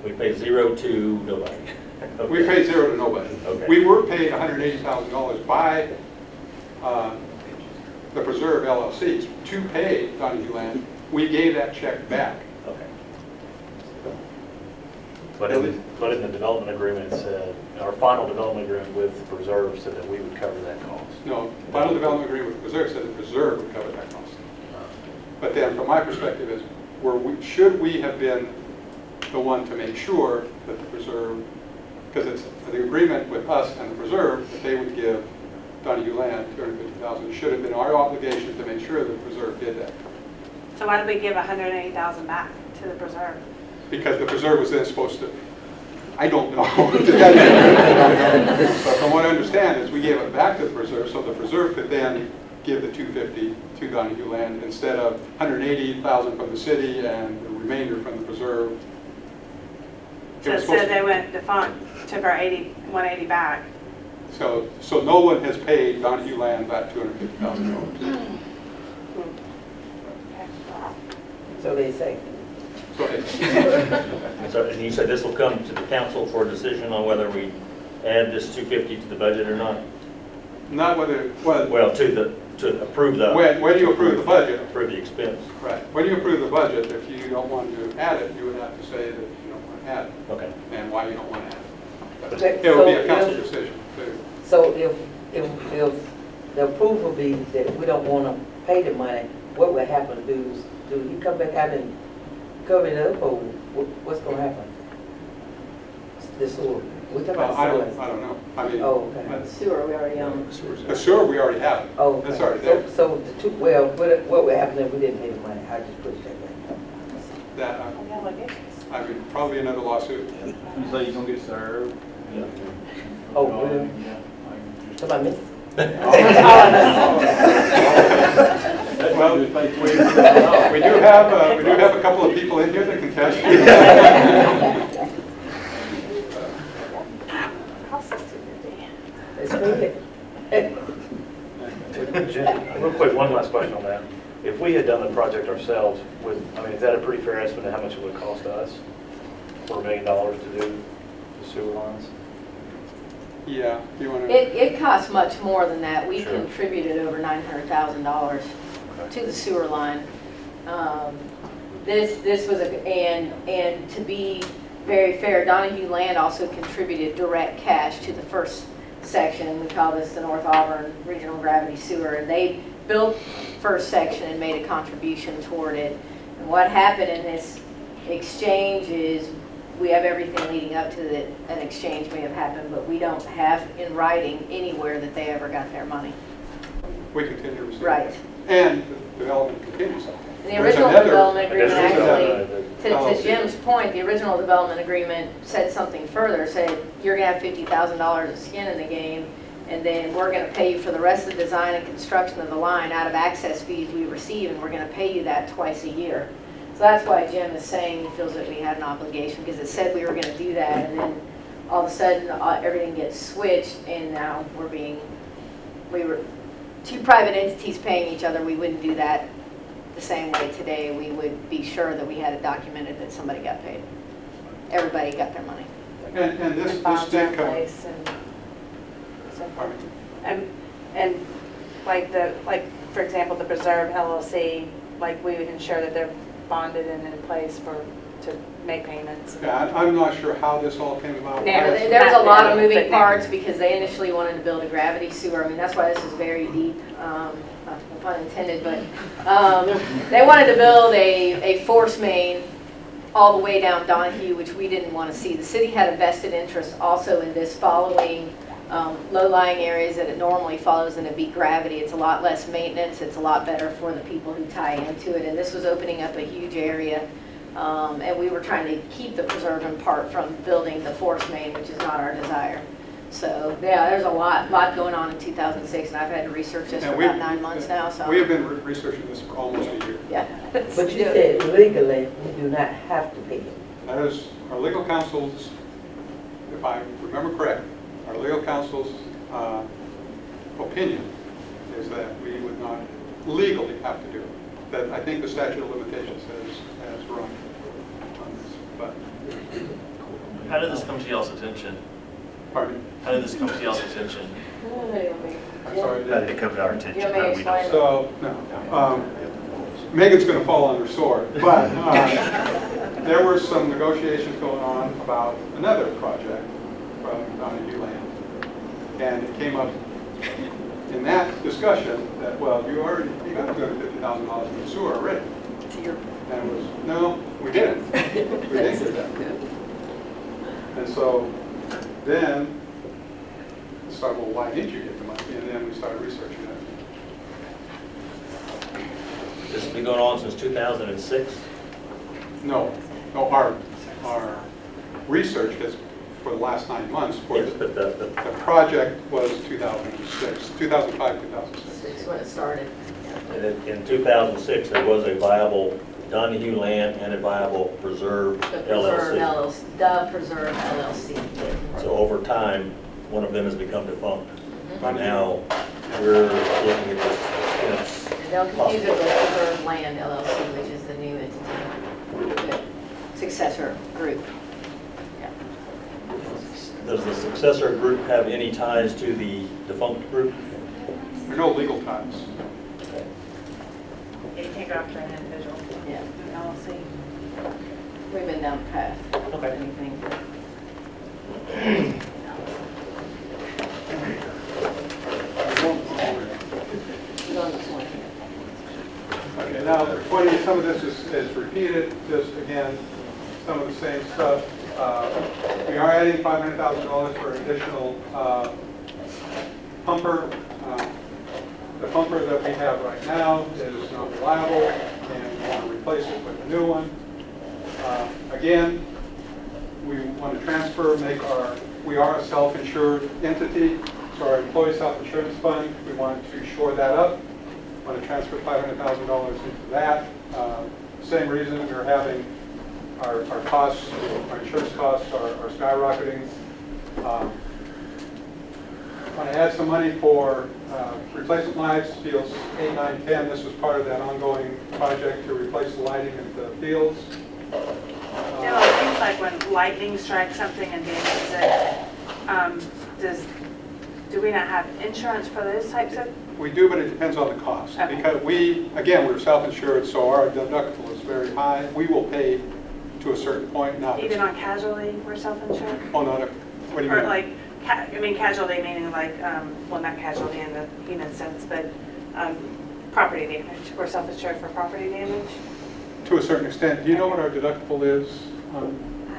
We paid zero to nobody. Okay. We paid zero to nobody. Okay. We were paid $180,000 by the Preserve LLC to pay Donahue Land. We gave that check back. Okay. But in the development agreement, it said, our final development agreement with Preserve said that we would cover that cost. No, final development agreement with the Preserve said the Preserve would cover that cost. But then, from my perspective, is should we have been the one to make sure that the Preserve, because it's the agreement with us and the Preserve that they would give Donahue Land $250,000, should have been our obligation to make sure that the Preserve did that. So why did we give $180,000 back to the Preserve? Because the Preserve was then supposed to, I don't know. But from what I understand is we gave it back to the Preserve so the Preserve could then give the 250 to Donahue Land instead of 180,000 from the city and the remainder from the preserve. It So was supposed they to- went, the fund took our 180 back. So no one has paid Donahue Land that $250,000. So they say. So they- So, and you said this will come to the council for a decision on whether we add this 250 to the budget or not? Not whether, well, Well, to approve the. when do you approve the budget? Approve the expense. Right. When you approve the budget, if you don't want to add it, you would have to say that you don't want to add it Okay. and why you don't want to add it. Okay, It would be so a council if- decision too. So if the approval be that we don't want to pay the money, what will happen? Do he come back out and cover it up, or what's going to happen? The sewer. We're talking about I sewer. don't know. I mean, Oh, okay. Sewer, we already own. the sewer, we already have it. Oh, That's okay. already there. So the two, well, what would happen if we didn't pay the money? I just put it that way. That, I mean, probably another lawsuit. You say you're gonna get served? Oh, really? Somebody missed? Well, we do have a couple of people in here that can test you. It's really. Real quick, one last question on that. If we had done the project ourselves, is that a pretty fair estimate of how much it would cost us for $1 million to do the sewer lines? Yeah, you want to? It costs much more than that. We Sure. contributed over $900,000 to the sewer line. This was and to be very fair, Donahue Land also contributed direct cash to the first section. We call this the North Auburn Regional Gravity Sewer, and they built first section and made a contribution toward it. And what happened in this exchange is we have everything leading up to an exchange may have happened, but we don't have in writing anywhere that they ever got their money. We continue to receive. Right. And the development continues. And the There's original another- development agreement Additional actually, to Jim's point, the original development agreement said something further, said you're gonna have $50,000 of skin in the game, and then we're gonna pay you for the rest of the design and construction of the line out of access fees we receive, and we're gonna pay you that twice a year. So that's why Jim is saying he feels that we had an obligation, because it said we were gonna do that, and then all of a sudden, everything gets switched, and now we were two private entities paying each other. We wouldn't do that the same way today. We would be sure that we had it documented that somebody got paid. Everybody got their money. And this Bonds are did in come. place and so Pardon me? And like for example, the Preserve LLC, like we would ensure that they're bonded and in place to make payments. Yeah, I'm not sure how this all came about. Yeah, There was a lot of But moving now- parts because they initially wanted to build a gravity sewer. I mean, that's why this is very deep, no pun intended, but they wanted to build a force main all the way down Donahue, which we didn't want to see. The city had a vested interest also in this following low-lying areas that it normally follows, and it'd be gravity. It's a lot less maintenance. It's a lot better for the people who tie into it. And this was opening up a huge area. And we were trying to keep the preserving part from building the force main, which is not our desire. So, yeah, there's a lot going on in 2006, and I've had to research this for And about 9 months now, so. We have been researching this for almost a year. Yeah. But you said legally, we do not have to pay it. That is our legal counsel's, if I remember correctly, our legal counsel's opinion is that we would not legally have to do it. That I think the statute of limitations has run on this, but, How did this come to y'all's attention? pardon me. How did this come to y'all's attention? I'm sorry. How did it come to our attention? You want me to How do we know? explain? So, no. Megan's going to fall on her sword, but there were some negotiations going on about another project from Donahue Land. And it came up in that discussion that, well, you got $250,000 in the sewer already. And it was, no, we didn't. We didn't get that. And so then we started, well, why didn't you get the money? And then we started researching it. This has been going on since 2006? No, our research has, for the last 9 months. For Yes, but the project was 2006, 2005, 2006. Six when it started. And in 2006, there was a viable Donahue Land and a viable Preserve The Preserve LLC. LLC, the Preserve LLC. So over time, one of them has become defunct. Mhm. And now we're looking at this, And don't confuse it with Preserve Land LLC, which is the new entity, the successor group. Yeah. does the successor group have any ties to the defunct group? There are no legal ties. You can't go after an individual. Yeah. LLC. We've been down the path. Okay. Anything. He's on the 20. Okay, now, 20, some of this is repeated, just again, some of the same stuff. We are adding $500,000 for additional pumper. The pumper that we have right now is not reliable, and we want to replace it with a new one. Again, we want to transfer, we are a self-insured entity, so our employee self-insurance fund, we want to shore that up. Want to transfer $500,000 into that. Same reason we're having our costs, our insurance costs are skyrocketing. Want to add some money for replacement lights, fields 8, 9, 10. This was part of that ongoing project to replace the lighting in the fields. Now, it seems like when lightning strikes something and damages it, do we not have insurance for those types of? We do, but it depends on the cost. Okay. Because we're self-insured, so our deductible is very high. We will pay to a certain point. Now, Even on casualty, we're self-insured? oh, no, what do you Or mean? like, casualty meaning like, well, not casualty in the human sense, but property damage. We're self-insured for property damage? To a certain extent. Do you know what our deductible is? I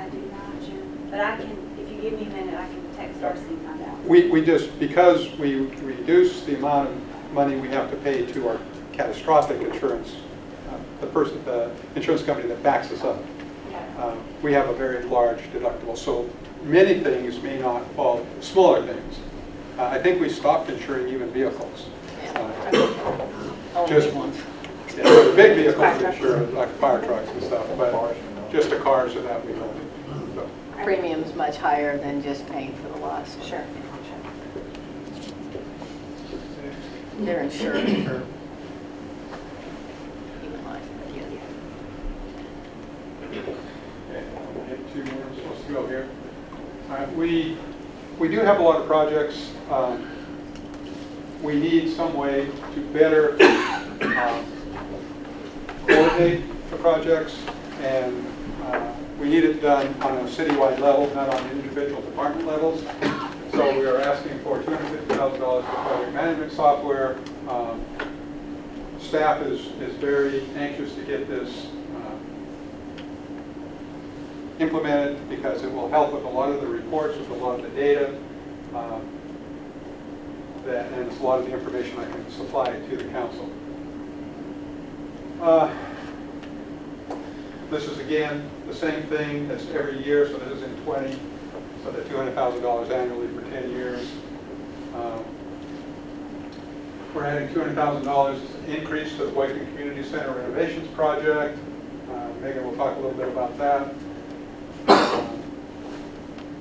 do not, Jim, but I can, if you give me a minute, I can text Darcy and find out. We just, because we reduce the amount of money we have to pay to our catastrophic insurance, the insurance company that backs us up, we have a very large deductible. So many things may not fall, smaller things. I think we stopped insuring even vehicles. Just ones. Yeah, the big vehicles we insure, like fire trucks and stuff, but just the cars are that we don't. So. Premium's much higher than just paying for the loss. Sure. They're insured for human life. Okay, two more, I'm supposed to go here. All right, we do have a lot of projects. We need some way to better coordinate the projects, and we need it done on a citywide level, not on individual department levels. So we are asking for $250,000 for project management software. Staff is very anxious to get this implemented because it will help with a lot of the reports, with a lot of the data, and it's a lot of the information I can supply to the council. This is again the same thing as every year, so this is in 20, so the $200,000 annually for 10 years. We're adding $200,000 increase to the Boykin Community Center Renovations Project. Megan will talk a little bit about that.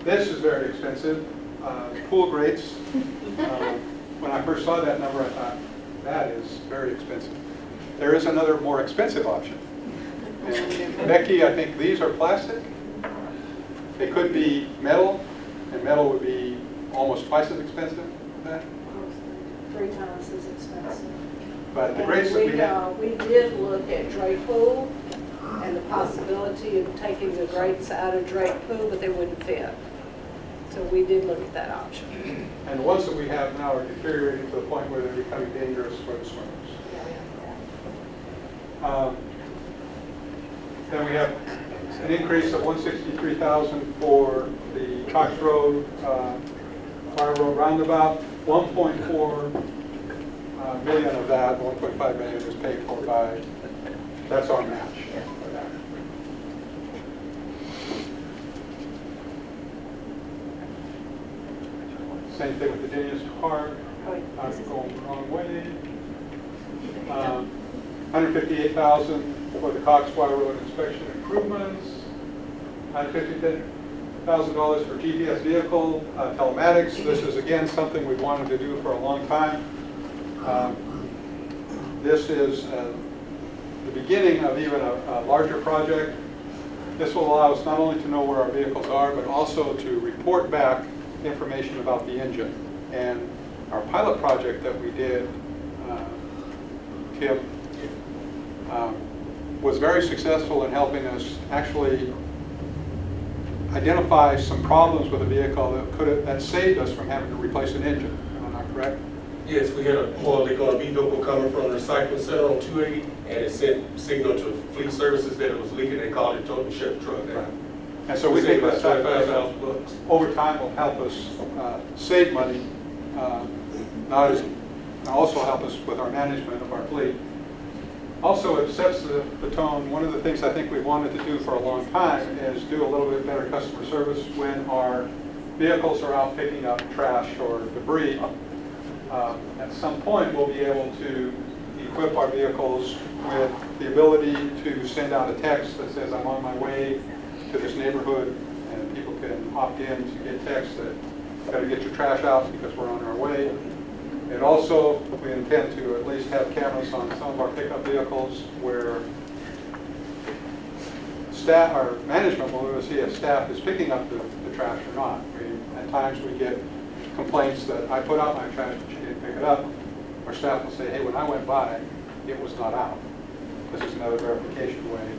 This is very expensive. Pool grates. When I first saw that number, I thought, that is very expensive. There is another more expensive option. And Becky, I think these are plastic. They could be metal, and metal would be almost twice as expensive as that. 3 times as expensive. But the grates that we have, We did look at Drake Pool and the possibility of taking the grates out of Drake Pool, but they wouldn't fit. So we did look at that option. and the ones that we have now are deteriorating to the point where they're becoming dangerous for the swimmers. Then we have an increase of $163,000 for the Cox Road, Fire Road Roundabout. 1.4 million of that, 1.5 million is paid for by, that's our match for that. Same thing with the Daniels Park. I'm going the wrong way. 158,000 for the Coxswater Road inspection improvements. $150,000 for GPS vehicle telematics. This is again something we've wanted to do for a long time. This is the beginning of even a larger project. This will allow us not only to know where our vehicles are, but also to report back information about the engine. And our pilot project that we did, Tim, was very successful in helping us actually identify some problems with a vehicle that saved us from having to replace an engine. Am I not correct? Yes, we had a oil leak on a vehicle coming from the recycling center on 280, and it sent signal to fleet services that it was leaking. They called it, told me to shut the truck down. And so we think about that $25,000. over time will help us save money, also help us with our management of our fleet. Also, it sets the tone. One of the things I think we've wanted to do for a long time is do a little bit better customer service when our vehicles are out picking up trash or debris. At some point, we'll be able to equip our vehicles with the ability to send out a text that says, I'm on my way to this neighborhood, and people can opt in to get text that got to get your trash out because we're on our way. And also, we intend to at least have cameras on some of our pickup vehicles where staff, our management will be able to see if staff is picking up the trash or not. At times we get complaints that I put out my trash but you didn't pick it up. Our staff will say, hey, when I went by, it was not out. This is another verification way.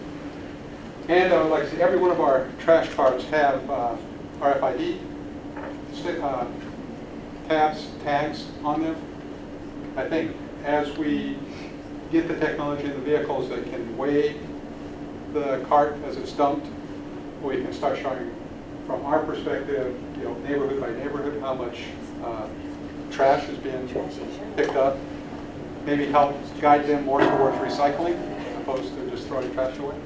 And I would like to see every one of our trash carts have RFID tags on them. I think as we get the technology in the vehicles that can weigh the cart as it's dumped, we can start showing from our perspective, neighborhood by neighborhood, how much trash is being picked up. Maybe help guide them more towards recycling as opposed to just throwing trash away.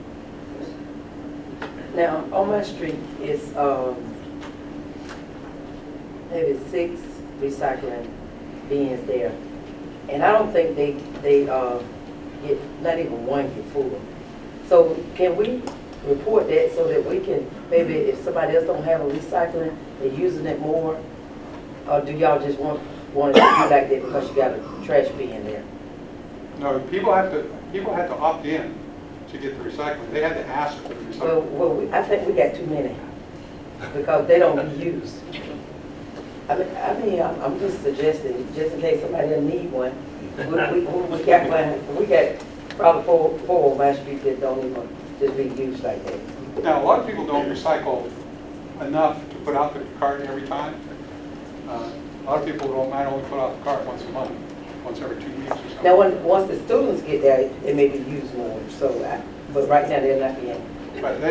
Now, on my street is maybe 6 recycling bins there. And I don't think they get, not even one get full. So can we report that so that we can, maybe if somebody else don't have a recycling, they're using it more? Or do y'all just want it to be like that because you got a trash bin there? No, people have to opt in to get the recycling. They had to ask for the recycling. Well, I think we got too many because they don't be used. I mean, I'm just suggesting, just in case somebody doesn't need one. We got one. We got probably four on my street that don't even just be used like that. Now, a lot of people don't recycle enough to put out the cart every time. A lot of people might only put out the cart once a month, once every 2 weeks or something. Now, once the students get there, they may be used more. So, but right now they're not being. But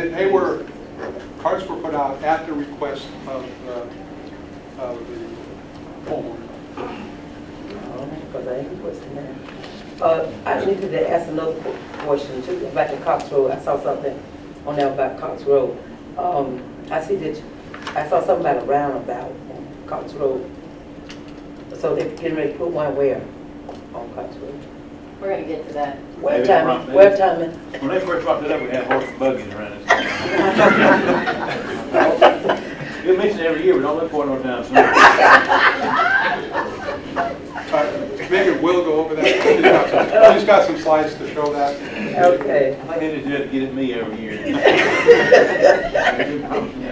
carts were put out at the request of the homeowner. Because I ain't requesting that. I needed to ask another question too about the Cox Road. I saw something on there about Cox Road. I saw something about a roundabout on Cox Road. So they're getting ready to put one where on Cox Road? We're going to get to that. Where timing? Where timing? When they first dropped it up, we had horse and buggies around this. You mention it every year, but don't look for it no time soon. Maybe we'll go over that. She's got some slides to show that. Okay. I think they just have to get at me every year.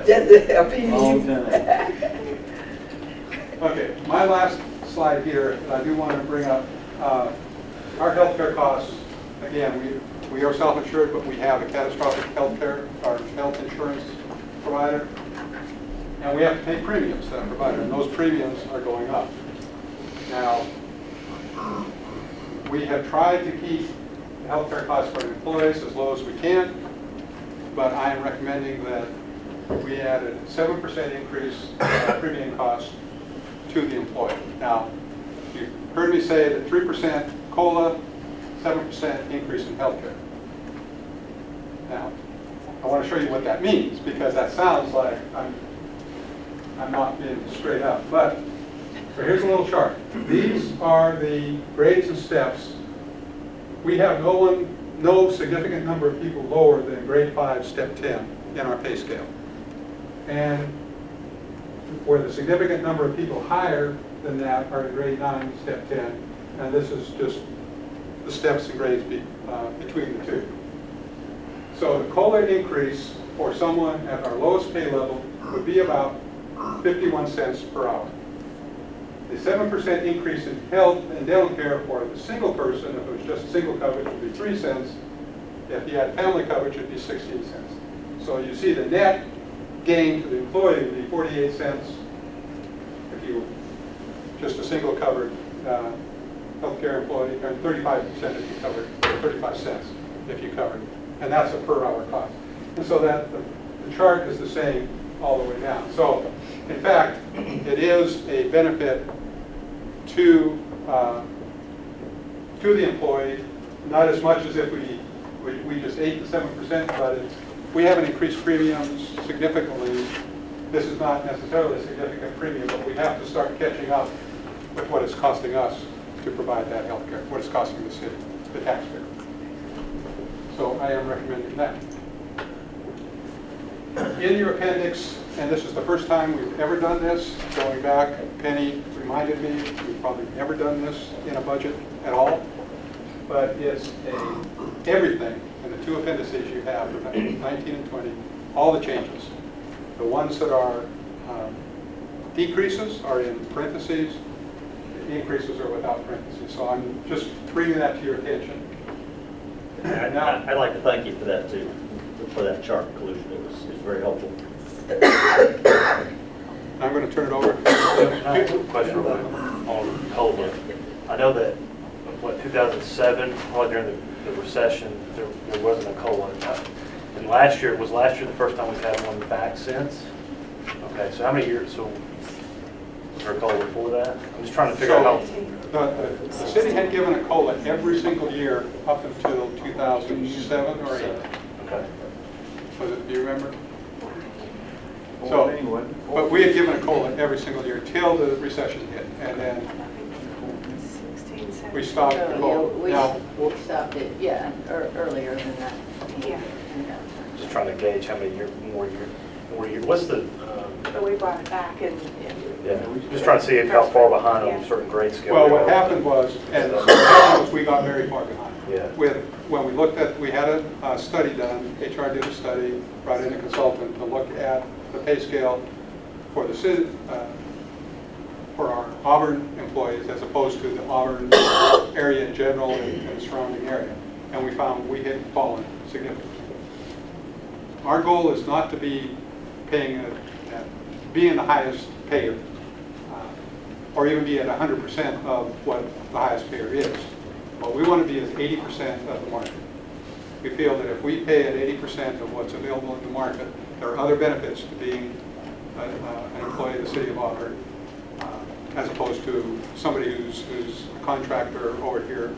Just a few. Long time. Okay, my last slide here, I do want to bring up our healthcare costs. Again, we are self-insured, but we have a catastrophic healthcare, our health insurance provider, and we have to pay premiums to that provider, and those premiums are going up. Now, we have tried to keep the healthcare costs for employees as low as we can, but I am recommending that we add a 7% increase in premium cost to the employee. Now, you heard me say that 3% COLA, 7% increase in healthcare. Now, I want to show you what that means because that sounds like I'm not being straight up. But So here's a little chart. These are the grades and steps. We have no significant number of people lower than grade 5, step 10 in our pay scale. And where the significant number of people higher than that are in grade 9, step 10. And this is just the steps and grades between the two. So the COLA increase for someone at our lowest pay level would be about 51 cents per hour. The 7% increase in health and dental care for the single person, if it was just single coverage, would be 3 cents. If you had family coverage, it would be 16 cents. So you see the net gain to the employee would be 48 cents if you were just a single covered healthcare employee, and 35% if you covered, 35 cents if you covered. And that's a per hour cost. And so that the chart is the same all the way down. So in fact, it is a benefit to the employee, not as much as if we just ate the 7%, but we haven't increased premiums significantly. This is not necessarily a significant premium, but we have to start catching up with what it's costing us to provide that health care, what it's costing the city, the taxpayer. So I am recommending that. In your appendix, and this is the first time we've ever done this, going back, Penny reminded me, we've probably never done this in a budget at all, but it's everything in the two appendices you have, 19 and 20, all the changes. The ones that are decreases are in parentheses, the increases are without parentheses. So I'm just bringing that to your attention. I'd like to thank you for that too, for that chart inclusion. It was very helpful. I'm going to turn it over. I have a question on COLA. I know that, 2007, probably during the recession, there wasn't a COLA. And last year, was last year the first time we've had one back since? Okay, so how many years, so was there a COLA before that? I'm just trying to figure out how. The city had given a COLA every single year up until 2007 or 8. Okay. Was it, do you remember? Well, So, anyway. but we had given a COLA every single year till the recession hit, and then we stopped the COLA. Now, We stopped it, yeah, earlier than that. Yeah, Just trying to gauge how many more years, what's the, but we brought it back and, yeah, just trying to see how far behind on certain grade scale. well, we what are. happened was, and what happened was we got very far behind. Yeah. When we looked at, we had a study done, HR did a study, brought in a consultant to look at the pay scale for the city, for our Auburn employees as opposed to the Auburn area in general and the surrounding area. And we found we had fallen significantly. Our goal is not to be paying being the highest payer, or even be at 100% of what the highest payer is. What we want to be is 80% of the market. We feel that if we pay at 80% of what's available in the market, there are other benefits to being an employee of the city of Auburn, as opposed to somebody who's a contractor over here.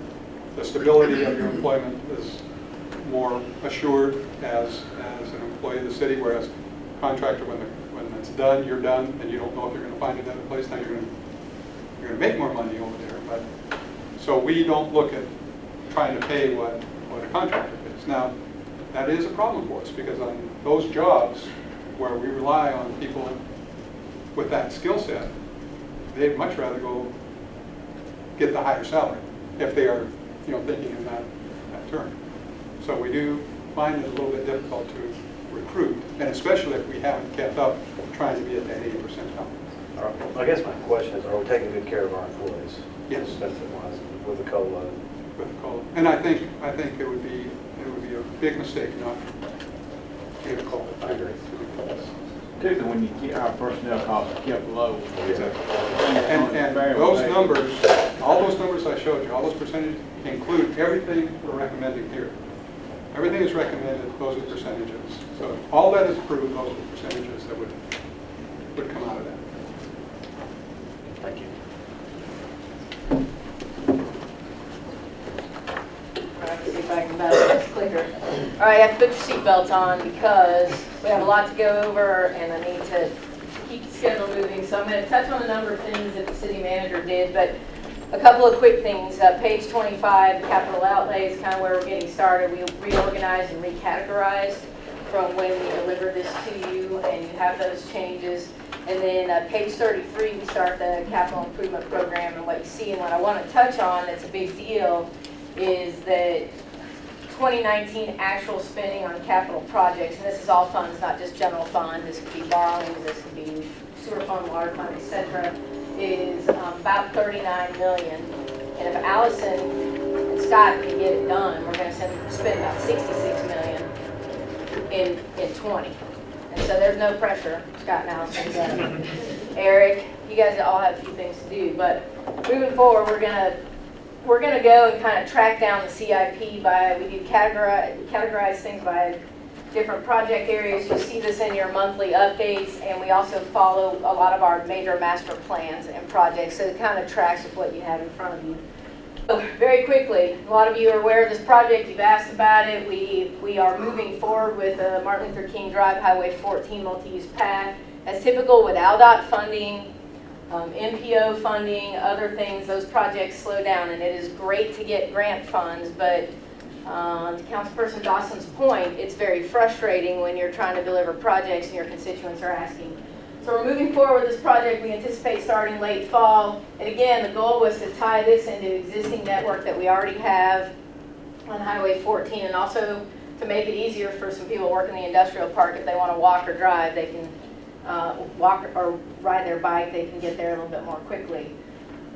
The stability of your employment is more assured as an employee of the city, whereas contractor, when it's done, you're done, and you don't know if you're going to find another place. Now you're going to make more money over there. But so we don't look at trying to pay what a contractor pays. Now that is a problem for us, because on those jobs where we rely on people with that skill set, they'd much rather go get the higher salary if they are, thinking in that term. So we do find it a little bit difficult to recruit, and especially if we haven't kept up trying to be at that 80% level. I guess my question is, are we taking good care of our employees? Yes. Benefit-wise, with the COLA? With the COLA. And I think it would be a big mistake not to get a COLA. I agree. Particularly when you keep our personnel costs kept low. Exactly. And those numbers, all those numbers I showed you, all those percentages include everything we're recommending here. Everything is recommended, those are percentages. So all that is approved, those are percentages that would come out of that. Thank you. All right, see if I can balance this clicker. All right, I have to put your seatbelts on because we have a lot to go over and I need to keep schedule moving, so I'm going to touch on a number of things that the city manager did, but a couple of quick things. Page 25, the capital outlay is kind of where we're getting started. We reorganized and recategorized from when we delivered this to you, and you have those changes. And then page 33, we start the capital improvement program, and what you see, and what I want to touch on that's a big deal is that 2019 actual spending on capital projects, and this is all funds, not just general fund, this could be borrowing, this could be sewer fund, water fund, etc., is about 39 million. And if Allison and Scott can get it done, we're going to spend about 66 million in 20. And so there's no pressure, Scott and Allison. Eric, you guys all have a few things to do, but moving forward, we're gonna go and kind of track down the CIP by, we do categorize things by different project areas. You see this in your monthly updates, and we also follow a lot of our major master plans and projects, so it kind of tracks with what you have in front of you. So very quickly, a lot of you are aware of this project, you've asked about it. We are moving forward with Martin Luther King Drive Highway 14 multi-use path. As typical with ALDOT funding, MPO funding, other things, those projects slow down, and it is great to get grant funds, but to Councilperson Dawson's point, it's very frustrating when you're trying to deliver projects and your constituents are asking. So we're moving forward with this project. We anticipate starting late fall, and again, the goal was to tie this into existing network that we already have on Highway 14, and also to make it easier for some people working the industrial park. If they want to walk or drive, they can walk or ride their bike, they can get there a little bit more quickly.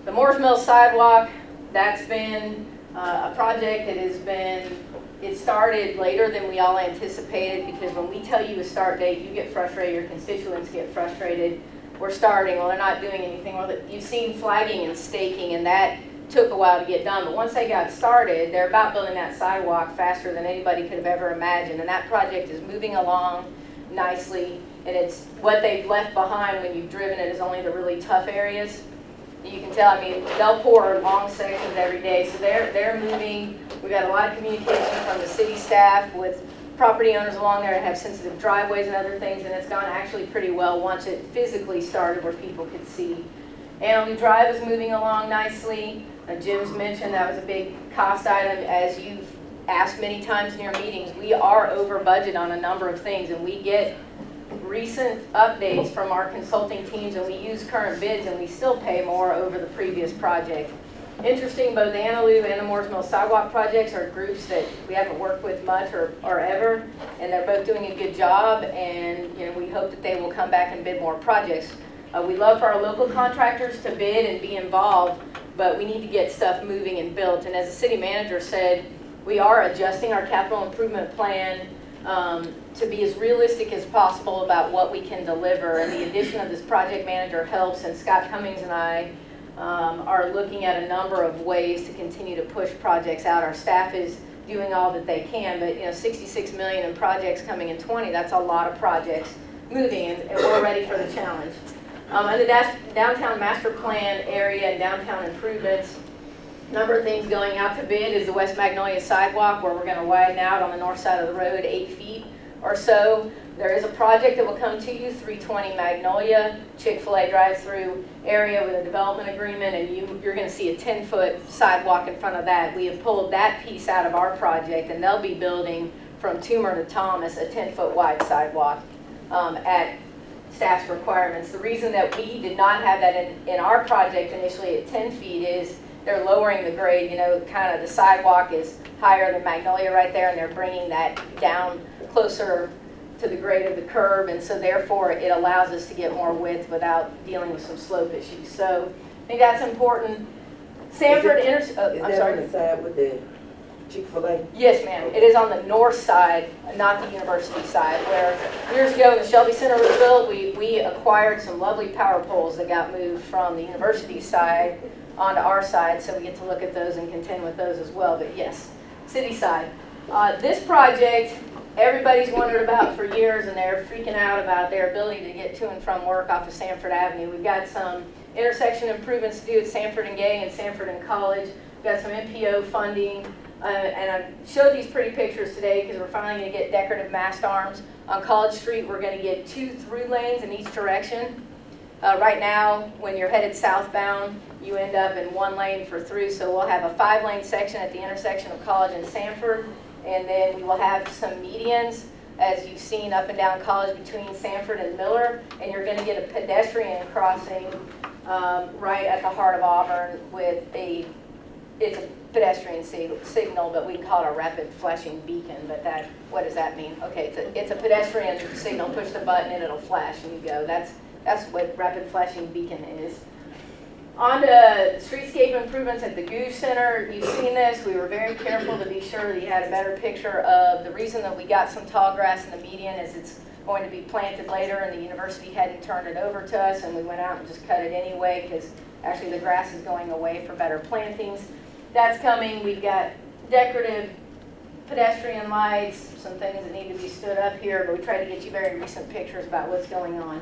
The Morris Mill sidewalk, that's been a project that has been, it started later than we all anticipated, because when we tell you a start date, you get frustrated, your constituents get frustrated. We're starting, well, they're not doing anything. Well, you've seen flagging and staking, and that took a while to get done, but once they got started, they're about building that sidewalk faster than anybody could have ever imagined, and that project is moving along nicely. And it's what they've left behind when you've driven it is only the really tough areas. You can tell, I mean, they'll pour long sections every day, so they're moving. We've got a lot of communication from the city staff with property owners along there that have sensitive driveways and other things, and it's gone actually pretty well once it physically started where people could see. Antelope Drive is moving along nicely. Jim's mentioned that was a big cost item. As you've asked many times in your meetings, we are over budget on a number of things, and we get recent updates from our consulting teams, and we use current bids, and we still pay more over the previous project. Interesting, both the Antelope and the Morris Mill sidewalk projects are groups that we haven't worked with much or ever, and they're both doing a good job, and we hope that they will come back and bid more projects. We love for our local contractors to bid and be involved, but we need to get stuff moving and built. And as the city manager said, we are adjusting our capital improvement plan to be as realistic as possible about what we can deliver. And the addition of this project manager helps, and Scott Cummings and I are looking at a number of ways to continue to push projects out. Our staff is doing all that they can, but 66 million in projects coming in 20, that's a lot of projects moving, and we're ready for the challenge. And the downtown master plan area and downtown improvements, number of things going out to bid is the West Magnolia sidewalk, where we're going to widen out on the north side of the road 8 feet or so. There is a project that will come to you, 320 Magnolia, Chick-fil-A drive-through area with a development agreement, and you're going to see a 10-foot sidewalk in front of that. We have pulled that piece out of our project, and they'll be building from Toomer to Thomas a 10-foot wide sidewalk at staff's requirements. The reason that we did not have that in our project initially at 10 feet is they're lowering the grade. Kind of the sidewalk is higher than Magnolia right there, and they're bringing that down closer to the grade of the curb, and so therefore it allows us to get more width without dealing with some slope issues. So I think that's important. Sanford I'm I'm sorry. on the side with the Chick-fil-A? Yes, ma'am. It is on the north side, not the university side, where years ago when the Shelby Center was built, we acquired some lovely power poles that got moved from the university side onto our side, so we get to look at those and contend with those as well. But yes, city side. This project, everybody's wondered about for years, and they're freaking out about their ability to get to and from work off of Sanford Avenue. We've got some intersection improvements to do at Sanford and Gay and Sanford and College. We've got some MPO funding. And I showed these pretty pictures today because we're finally going to get decorative mast arms. On College Street, we're going to get 2 through lanes in each direction. Right now, when you're headed southbound, you end up in one lane for through, so we'll have a 5-lane section at the intersection of College and Sanford, and then we will have some medians, as you've seen up and down College between Sanford and Miller, and you're going to get a pedestrian crossing right at the heart of Auburn with it's a pedestrian signal, but we call it a rapid flashing beacon, but what does that mean? Okay, it's a pedestrian signal, push the button and it'll flash and you go. That's what rapid flashing beacon is. On to streetscape improvements at the Goose Center. You've seen this. We were very careful to be sure that you had a better picture of the reason that we got some tall grass in the median is it's going to be planted later, and the university hadn't turned it over to us, and we went out and just cut it anyway because actually the grass is going away for better plantings. That's coming. We've got decorative pedestrian lights, some things that need to be stood up here, but we try to get you very recent pictures about what's going on.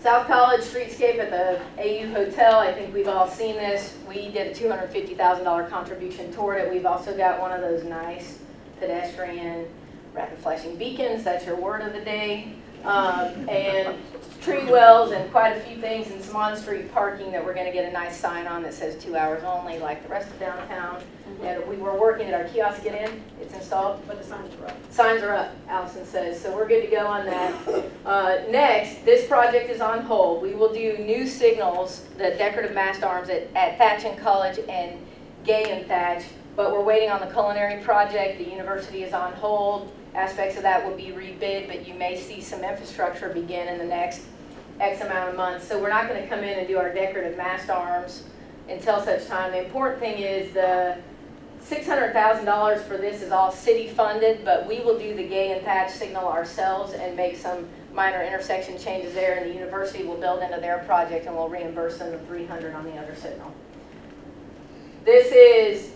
South College streetscape at the AU Hotel, I think we've all seen this. We did a $250,000 contribution toward it. We've also got one of those nice pedestrian rapid flashing beacons, that's your word of the day, and tree wells and quite a few things and some on-street parking that we're going to get a nice sign on that says 2 hours only like the rest of downtown. And we were working at our kiosk get in, it's installed. But the signs are up. Signs are up, Allison says, so we're good to go on that. Next, this project is on hold. We will do new signals, the decorative mast arms at Thatch and College and Gay and Thatch, but we're waiting on the culinary project. The university is on hold. Aspects of that will be rebid, but you may see some infrastructure begin in the next X amount of months. So we're not going to come in and do our decorative mast arms until such time. The important thing is the $600,000 for this is all city funded, but we will do the Gay and Thatch signal ourselves and make some minor intersection changes there, and the university will build into their project and we'll reimburse them the $300 on the other signal. This is,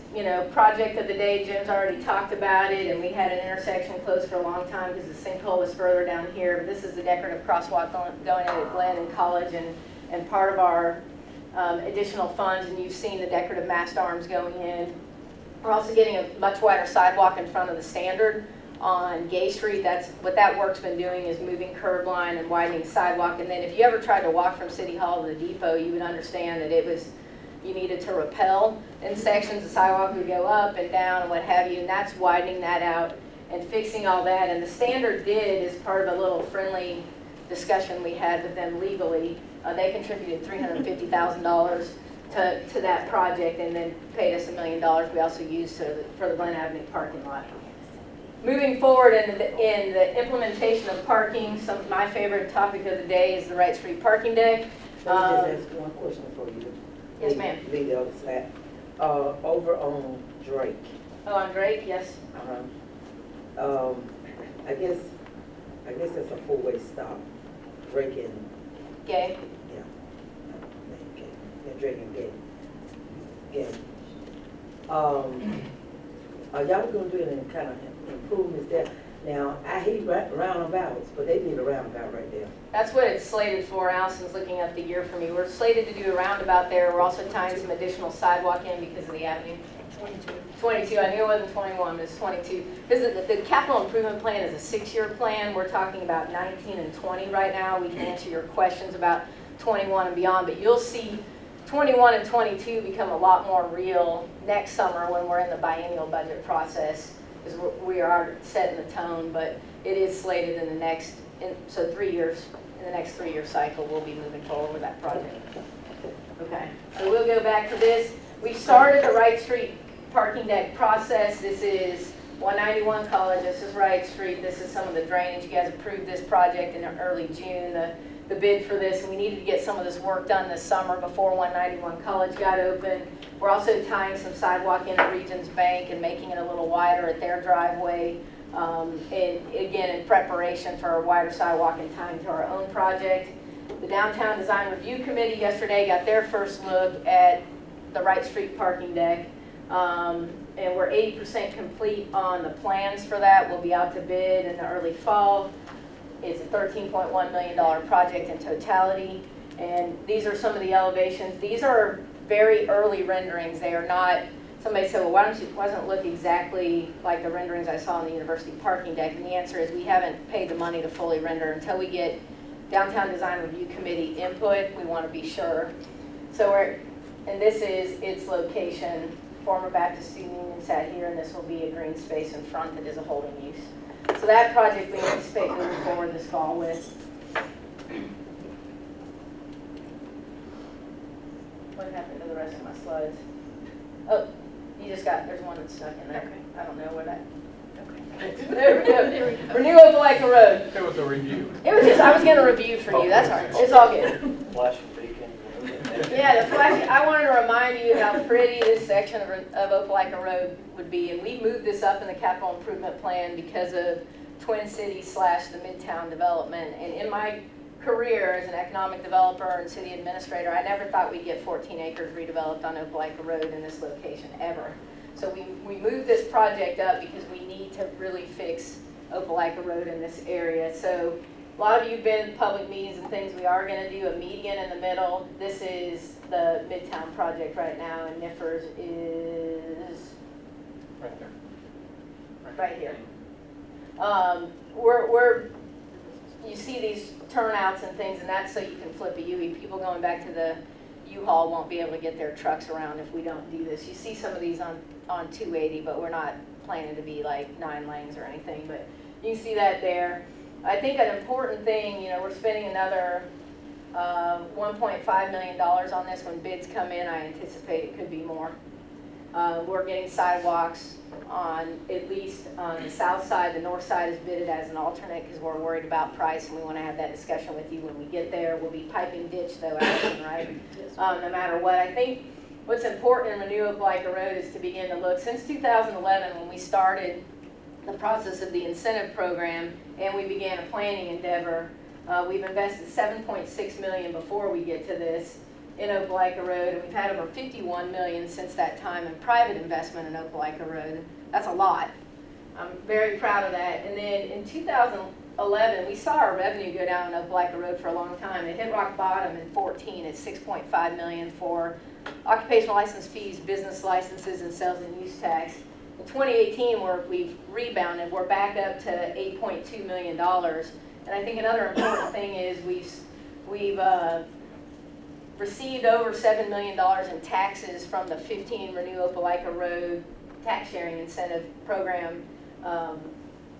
project of the day. Jim's already talked about it, and we had an intersection closed for a long time because the sinkhole was further down here. But this is the decorative crosswalk going in at Glen and College, and part of our additional funds. And you've seen the decorative mast arms going in. We're also getting a much wider sidewalk in front of the Standard on Gay Street. That's what that work's been doing, is moving curb line and widening sidewalk. And then if you ever tried to walk from City Hall to the depot, you would understand that you needed to rappel in sections. The sidewalk would go up and down and what have you, and that's widening that out and fixing all that. And the Standard did, as part of a little friendly discussion we had with them legally, they contributed $350,000 to that project and then paid us $1 million we also used for the Glen Avenue parking lot. Moving forward in the implementation of parking, my favorite topic of the day is the Wright Street parking deck. Let me just ask one question for you. Yes, ma'am. Leave the other side. Over on Drake. Oh, on Drake, yes. I guess that's a four-way stop. Drake and Gay. Drake and Gay. Yeah. Are y'all gonna do any kind of improvements there? Now, I hate roundabouts, but they did a roundabout right there. That's what it's slated for. Allison's looking up the year for me. We're slated to do a roundabout there. We're also tying some additional sidewalk in because of the avenue. 22. I knew it wasn't 21, but it's 22. Because the capital improvement plan is a 6-year plan. We're talking about 19 and 20 right now. We can answer your questions about 21 and beyond, but you'll see 21 and 22 become a lot more real next summer when we're in the biennial budget process, because we are setting the tone, but it is slated in the next, so 3 years, in the next 3-year cycle, we'll be moving forward with that project. Okay, so we'll go back to this. We started the Wright Street parking deck process. This is 191 College, this is Wright Street, this is some of the drainage. You guys approved this project in early June, the bid for this, and we needed to get some of this work done this summer before 191 College got open. We're also tying some sidewalk in at Regions Bank and making it a little wider at their driveway, and again in preparation for a wider sidewalk and tying to our own project. The Downtown Design Review Committee yesterday got their first look at the Wright Street parking deck, and we're 80% complete on the plans for that. We'll be out to bid in the early fall. It's a $13.1 million project in totality, and these are some of the elevations. These are very early renderings. They are not, somebody said, well, why doesn't it look exactly like the renderings I saw on the university parking deck? And the answer is we haven't paid the money to fully render until we get Downtown Design Review Committee input. We want to be sure. So and this is its location. Former Baptist Student Union sat here, and this will be a green space in front that is a holding use. So that project we anticipate moving forward this fall with. What happened to the rest of my slides? Oh, there's one that's stuck in there. Okay. I don't know where that. Okay. There we go. Renew Opelika Road. It was a review. It was just, I was going to review for you. That's all right. It's all good. Flashing beacon. Yeah, the flashing, I wanted to remind you how pretty this section of Opelika Road would be. And we moved this up in the capital improvement plan because of Twin Cities / the Midtown development. And in my career as an economic developer and city administrator, I never thought we'd get 14 acres redeveloped on Opelika Road in this location ever. So we moved this project up because we need to really fix Opelika Road in this area. So a lot of you have been in public meetings and things. We are going to do a median in the middle. This is the Midtown project right now, and Niffers is Right there. right here. You see these turnouts and things, and that's so you can flip a U-E. People going back to the U-Haul won't be able to get their trucks around if we don't do this. You see some of these on 280, but we're not planning to be like 9 lanes or anything, but you can see that there. I think an important thing, we're spending another $1.5 million on this. When bids come in, I anticipate it could be more. We're getting sidewalks on at least on the south side. The north side is bidded as an alternate because we're worried about price, and we want to have that discussion with you when we get there. We'll be piping ditch though, Allison, right? No matter what. I think what's important in Renew Opelika Road is to begin to look. Since 2011, when we started the process of the incentive program and we began a planning endeavor, we've invested $7.6 million before we get to this in Opelika Road, and we've had over $51 million since that time in private investment in Opelika Road. That's a lot. I'm very proud of that. And then in 2011, we saw our revenue go down on Opelika Road for a long time. It hit rock bottom in 14 at $6.5 million for occupational license fees, business licenses, and sales and use tax. In 2018, we've rebounded. We're back up to $8.2 million. And I think another important thing is we've received over $7 million in taxes from the 15 Renew Opelika Road tax sharing incentive program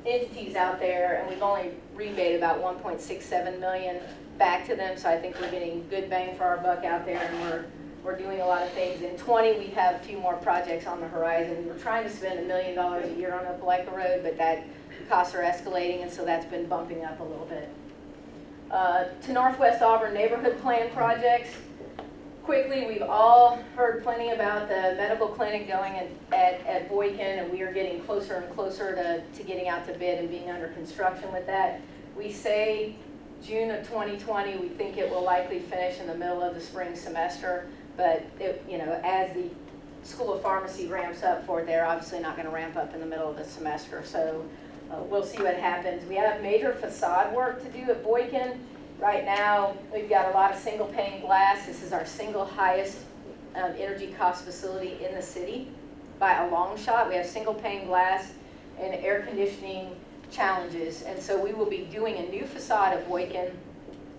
entities out there, and we've only rebated about $1.67 million back to them. So I think we're getting good bang for our buck out there, and we're doing a lot of things. In 20, we have a few more projects on the horizon. We're trying to spend $1 million a year on Opelika Road, but that costs are escalating, and so that's been bumping up a little bit. To Northwest Auburn neighborhood plan projects. Quickly, we've all heard plenty about the medical clinic going at Boykin, and we are getting closer and closer to getting out to bid and being under construction with that. We say June of 2020, we think it will likely finish in the middle of the spring semester, but as the School of Pharmacy ramps up for it, they're obviously not going to ramp up in the middle of the semester, so we'll see what happens. We have major facade work to do at Boykin. Right now, we've got a lot of single pane glass. This is our single highest energy cost facility in the city by a long shot. We have single pane glass and air conditioning challenges. And so we will be doing a new facade at Boykin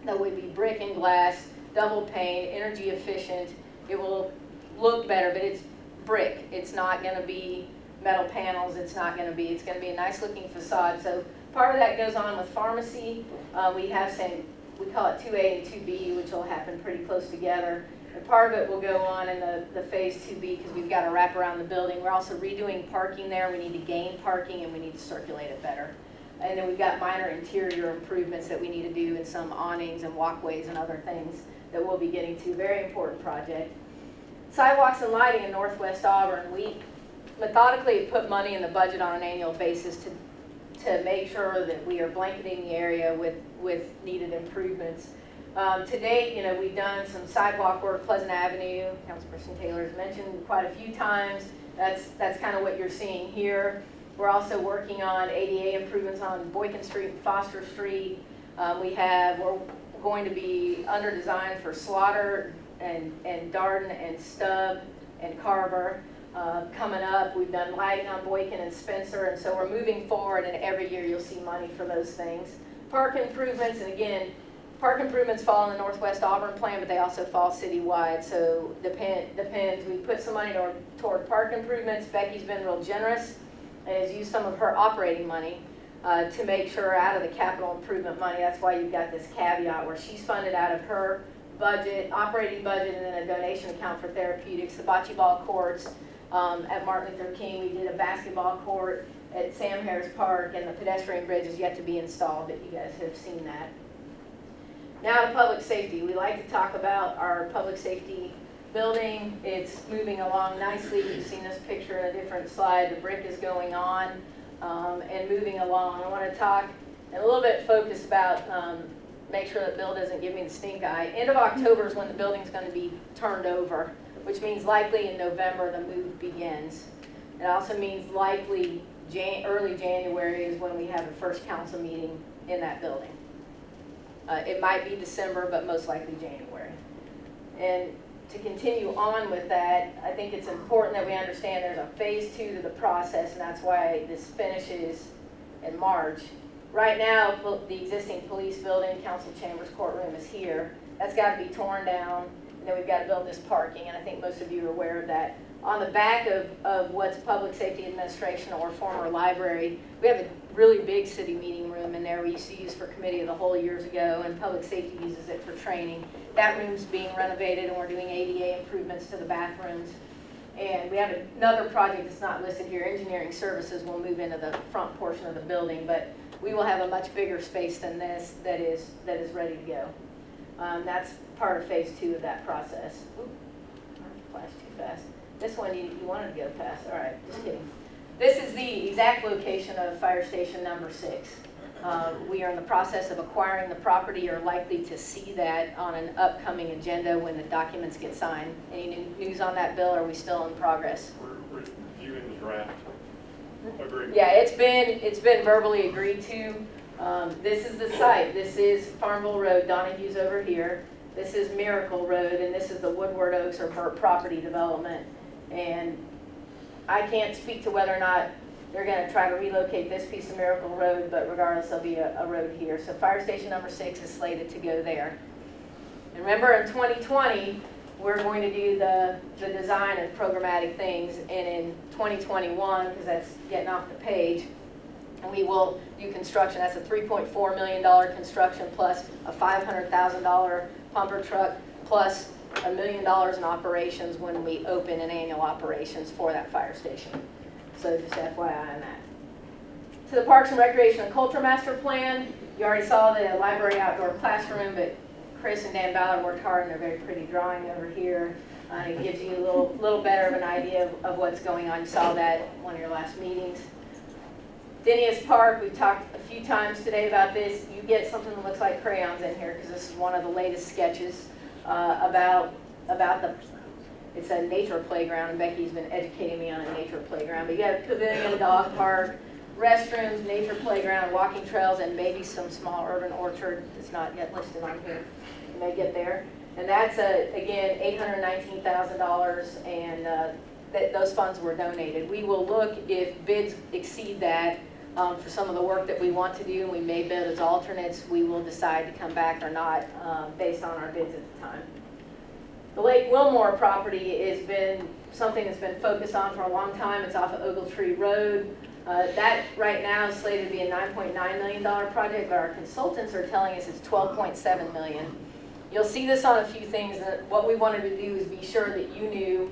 that would be brick and glass, double pane, energy efficient. It will look better, but it's brick. It's not going to be metal panels. It's going to be a nice looking facade. So part of that goes on with pharmacy. We have we call it 2A and 2B, which will happen pretty close together. And part of it will go on in the phase 2B because we've got to wrap around the building. We're also redoing parking there. We need to gain parking and we need to circulate it better. And then we've got minor interior improvements that we need to do in some awnings and walkways and other things that we'll be getting to. Very important project. Sidewalks and lighting in Northwest Auburn. We methodically put money in the budget on an annual basis to make sure that we are blanketing the area with needed improvements. To date, we've done some sidewalk work, Pleasant Avenue, Councilperson Taylor has mentioned quite a few times. That's kind of what you're seeing here. We're also working on ADA improvements on Boykin Street and Foster Street. We're going to be under design for Slaughter and Darden and Stubb and Carver. Coming up, we've done lighting on Boykin and Spencer, and so we're moving forward, and every year you'll see money for those things. Park improvements, and again, Park improvements fall in the Northwest Auburn plan, but they also fall citywide, so depends. We put some money toward park improvements. Becky's been real generous and has used some of her operating money to make sure out of the capital improvement money. That's why you've got this caveat where she's funded out of her budget, operating budget, and then a donation account for therapeutics. The bocce ball courts at Martin Luther King, we did a basketball court at Sam Harris Park, and the pedestrian bridge is yet to be installed, but you guys have seen that. Now to public safety. We like to talk about our public safety building. It's moving along nicely. You've seen this picture in a different slide. The brick is going on and moving along. I want to talk and a little bit focus about, make sure that Bill doesn't give me the stink eye. End of October is when the building's going to be turned over, which means likely in November the move begins. It also means likely early January is when we have the first council meeting in that building. It might be December, but most likely January. And to continue on with that, I think it's important that we understand there's a phase 2 to the process, and that's why this finishes in March. Right now, the existing police building, council chambers, courtroom is here. That's got to be torn down, and then we've got to build this parking, and I think most of you are aware of that. On the back of what's Public Safety Administration or former library, we have a really big city meeting room in there we used to use for committee of the whole years ago, and Public Safety uses it for training. That room's being renovated, and we're doing ADA improvements to the bathrooms. And we have another project that's not listed here. Engineering services will move into the front portion of the building, but we will have a much bigger space than this that is ready to go. That's part of phase 2 of that process. Oop, I flashed too fast. This one you wanted to go past. All right, just kidding. This is the exact location of fire station number 6. We are in the process of acquiring the property. You're likely to see that on an upcoming agenda when the documents get signed. Any news on that, Bill? Or are we still in progress? We're reviewing the draft agreement. Yeah, it's been verbally agreed to. This is the site. This is Farmville Road. Donahue's over here. This is Miracle Road, and this is the Woodward Oaks or Burt property development. And I can't speak to whether or not they're going to try to relocate this piece of Miracle Road, but regardless, there'll be a road here. So fire station number 6 is slated to go there. And remember, in 2020, we're going to do the design and programmatic things, and in 2021, because that's getting off the page, and we will do construction. That's a $3.4 million construction plus a $500,000 pumper truck plus $1 million in operations when we open an annual operations for that fire station. So just FYI on that. To the Parks and Recreation and Culture Master Plan, you already saw the library outdoor classroom, but Chris and Dan Ballard worked hard on a very pretty drawing over here. It gives you a little better of an idea of what's going on. You saw that at one of your last meetings. Denny's Park, we've talked a few times today about this. You get something that looks like crayons in here because this is one of the latest sketches about it's a nature playground, and Becky's been educating me on a nature playground. But you have pavilion, dog park, restrooms, nature playground, walking trails, and maybe some small urban orchard that's not yet listed on here. You may get there. And that's, again, $819,000, and those funds were donated. We will look if bids exceed that for some of the work that we want to do, and we may bid as alternates. We will decide to come back or not based on our bids at the time. The Lake Wilmore property has been something that's been focused on for a long time. It's off of Ogletree Road. That right now is slated to be a $9.9 million project, but our consultants are telling us it's $12.7 million. You'll see this on a few things. That what we wanted to do is be sure that you knew,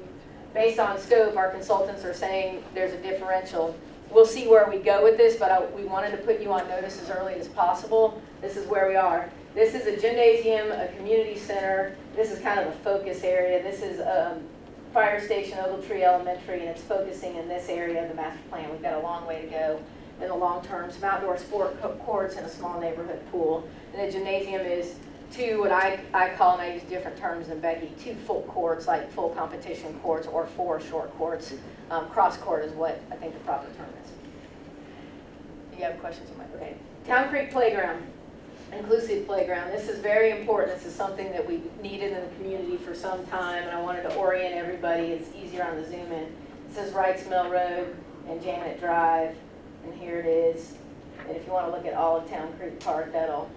based on scope, our consultants are saying there's a differential. We'll see where we go with this, but we wanted to put you on notice as early as possible. This is where we are. This is a gymnasium, a community center. This is kind of the focus area. This is fire station, Ogletree Elementary, and it's focusing in this area of the master plan. We've got a long way to go in the long term. Some outdoor sport courts and a small neighborhood pool. And the gymnasium is two, what I call, and I use different terms than Becky, 2 full courts, like full competition courts, or 4 short courts. Cross court is what I think the proper term is. You have questions on my, okay. Town Creek Playground. Inclusive playground. This is very important. This is something that we needed in the community for some time, and I wanted to orient everybody. It's easier on the zoom in. This is Wrights Mill Road and Janet Drive, and here it is. And if you want to look at all of Town Creek Park, that'll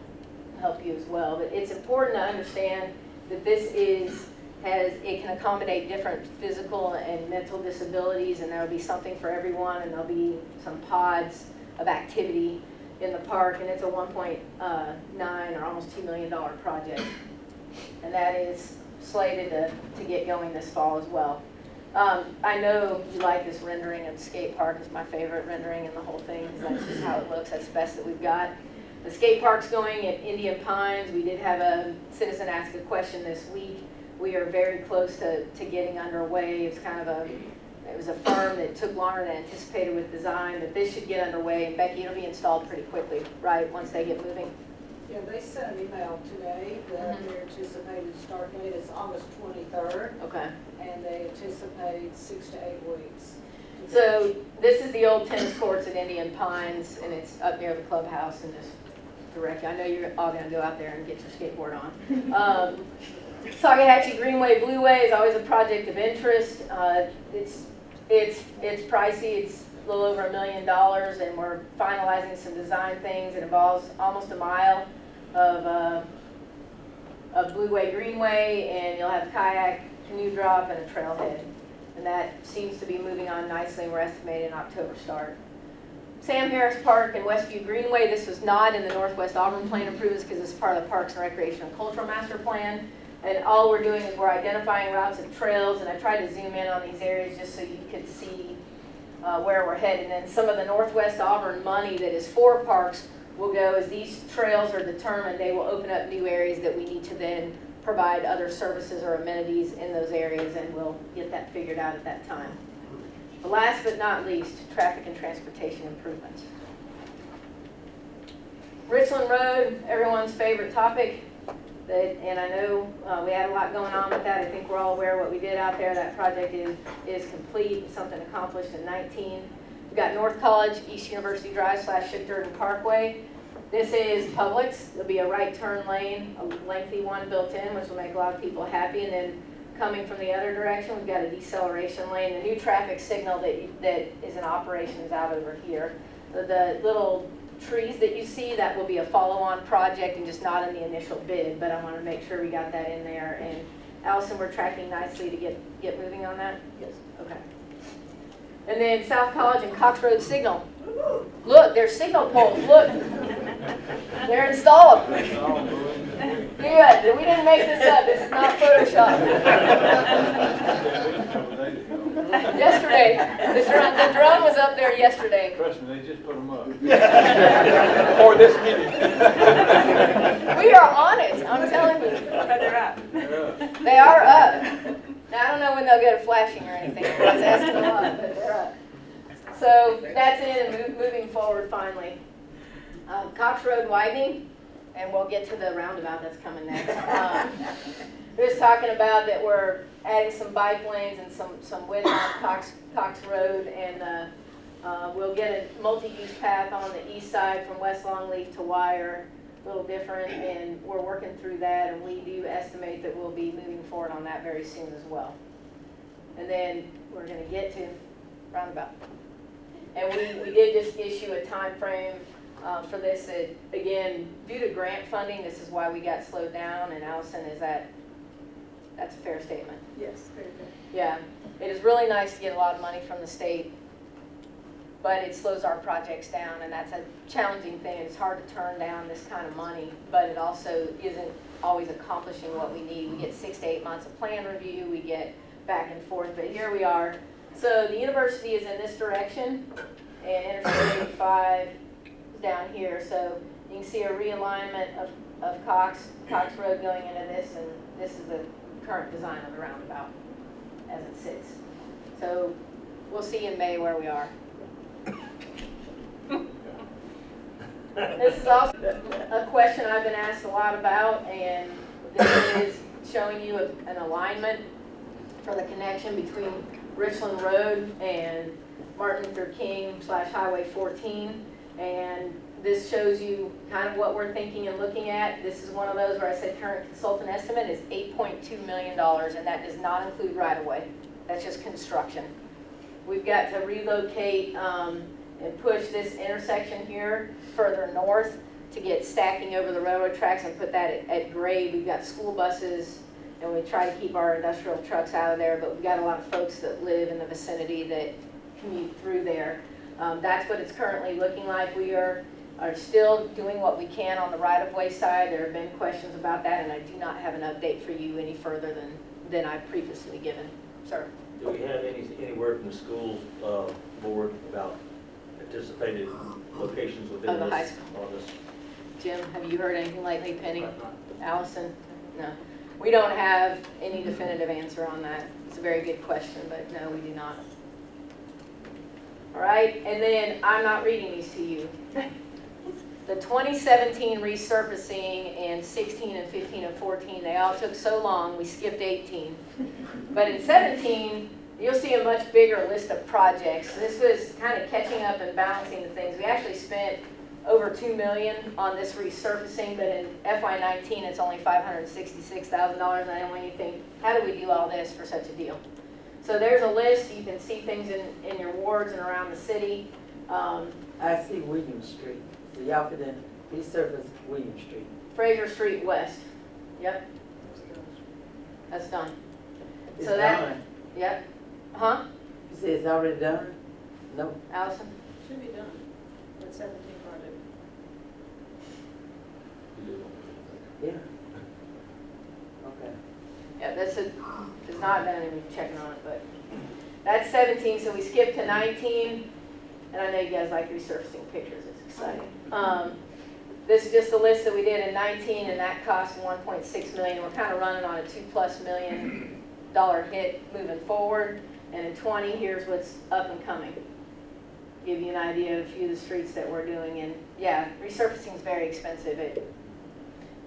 help you as well. But it's important to understand that it can accommodate different physical and mental disabilities, and there'll be something for everyone, and there'll be some pods of activity in the park, and it's a 1.9 or almost $2 million project. And that is slated to get going this fall as well. I know you like this rendering of the skate park. It's my favorite rendering in the whole thing, because that's just how it looks. That's the best that we've got. The skate park's going at Indian Pines. We did have a citizen ask a question this week. We are very close to getting underway. It's kind of it was a firm that took longer than anticipated with design, but this should get underway. And Becky, it'll be installed pretty quickly, right, once they get moving? Yeah, they sent an email today that their anticipated start date is August 23rd, Okay. and they anticipate 6 to 8 weeks. So this is the old tennis courts at Indian Pines, and it's up near the clubhouse and just directly. I know you're all going to go out there and get your skateboard on. Saugahatchee Greenway Blueway is always a project of interest. It's pricey. It's a little over $1 million, and we're finalizing some design things. It involves almost a mile of Blueway Greenway, and you'll have kayak, canoe drop, and a trailhead. And that seems to be moving on nicely, and we're estimating an October start. Sam Harris Park and Westview Greenway, this was not in the Northwest Auburn Plan improvements because it's part of the Parks and Recreation and Cultural Master Plan. And all we're doing is we're identifying routes and trails, and I tried to zoom in on these areas just so you could see where we're headed. And some of the Northwest Auburn money that is for parks will go as these trails are determined. They will open up new areas that we need to then provide other services or amenities in those areas, and we'll get that figured out at that time. But last but not least, traffic and transportation improvements. Richland Road, everyone's favorite topic. And I know we had a lot going on with that. I think we're all aware of what we did out there. That project is complete, something accomplished in 19. We've got North College, East University Drive / Shipturton Parkway. This is Publix. There'll be a right turn lane, a lengthy one built in, which will make a lot of people happy. And then coming from the other direction, we've got a deceleration lane. The new traffic signal that is in operation is out over here. The little trees that you see, that will be a follow-on project and just not in the initial bid, but I want to make sure we got that in there. And Allison, we're tracking nicely to get moving on that? Yes. Okay. And then South College and Cox Road signal. Look, there's signal poles, look. They're installed. Yeah, we didn't make this up, this is not Photoshop. Yesterday, the drone was up there yesterday. Trust me, they just put them up. For this meeting. We are on it, I'm telling you. But they're up. They are up. Now, I don't know when they'll go to flashing or anything. I was asking a lot, but they're up. So that's it, and moving forward finally. Cox Road widening, and we'll get to the roundabout that's coming next. We're just talking about that we're adding some bike lanes and some width on Cox Road, and we'll get a multi-use path on the east side from West Longleaf to Wire, a little different, and we're working through that, and we do estimate that we'll be moving forward on that very soon as well. And then we're going to get to roundabout. And we did just issue a time frame for this. Again, due to grant funding, this is why we got slowed down. And Allison, that's a fair statement? Yes, very good. Yeah, it is really nice to get a lot of money from the state, but it slows our projects down, and that's a challenging thing. It's hard to turn down this kind of money, but it also isn't always accomplishing what we need. We get 6 to 8 months of plan review, we get back and forth, but here we are. So the university is in this direction, and Interstate 85 is down here. So you can see a realignment of Cox Road going into this, and this is the current design of the roundabout as it sits. So we'll see in May where we are. This is also a question I've been asked a lot about, and this is showing you an alignment for the connection between Richland Road and Martin Luther King / Highway 14. And this shows you kind of what we're thinking and looking at. This is one of those where I said current consultant estimate is $8.2 million, and that does not include right-of-way. That's just construction. We've got to relocate and push this intersection here further north to get stacking over the railroad tracks and put that at grade. We've got school buses, and we try to keep our industrial trucks out of there, but we've got a lot of folks that live in the vicinity that commute through there. That's what it's currently looking like. We are still doing what we can on the right-of-way side. There have been questions about that, and I do not have an update for you any further than I've previously given. Sir? Do we have any word from the school board about anticipated locations within Of the high this? school. On this? Jim, have you heard anything lately, Penny? Allison? No. We don't have any definitive answer on that. It's a very good question, but no, we do not. All right, and then I'm not reading these to you. The 2017 resurfacing and 16 and 15 and 14, they all took so long, we skipped 18. But in 17, you'll see a much bigger list of projects. This was kind of catching up and balancing the things. We actually spent over $2 million on this resurfacing, but in FY19, it's only $566,000. And then when you think, how do we do all this for such a deal? So there's a list. You can see things in your wards and around the city. I see William Street. So y'all could then resurface William Street. Fraser Street West. Yep. That's done. It's So that, done. yep. Huh? You say it's already done? No. Allison? Should be done. That 17 project. Yeah. Okay. Yeah, it's not done, and we're checking on it, but that's 17, so we skipped to 19, and I know you guys like resurfacing pictures, it's exciting. This is just a list that we did in 19, and that cost $1.6 million. We're kind of running on a $2+ million hit moving forward, and in 20, here's what's up and coming. Give you an idea of a few of the streets that we're doing, and yeah, resurfacing is very expensive.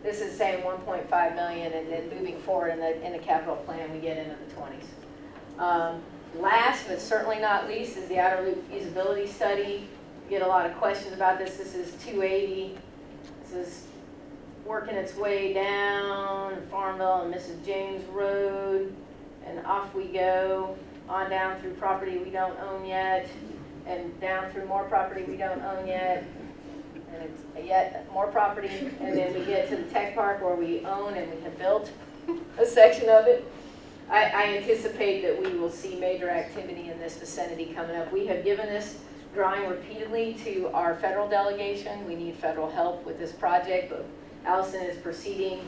This is saying 1.5 million, and then moving forward in the capital plan, we get into the 20s. Last but certainly not least is the outer loop feasibility study. We get a lot of questions about this. This is 280. This is working its way down Farmville and Mrs. James Road, and off we go on down through property we don't own yet, and down through more property we don't own yet. And it's yet more property, and then we get to the tech park where we own and we have built a section of it. I anticipate that we will see major activity in this vicinity coming up. We have given this drawing repeatedly to our federal delegation. We need federal help with this project, but Allison is proceeding.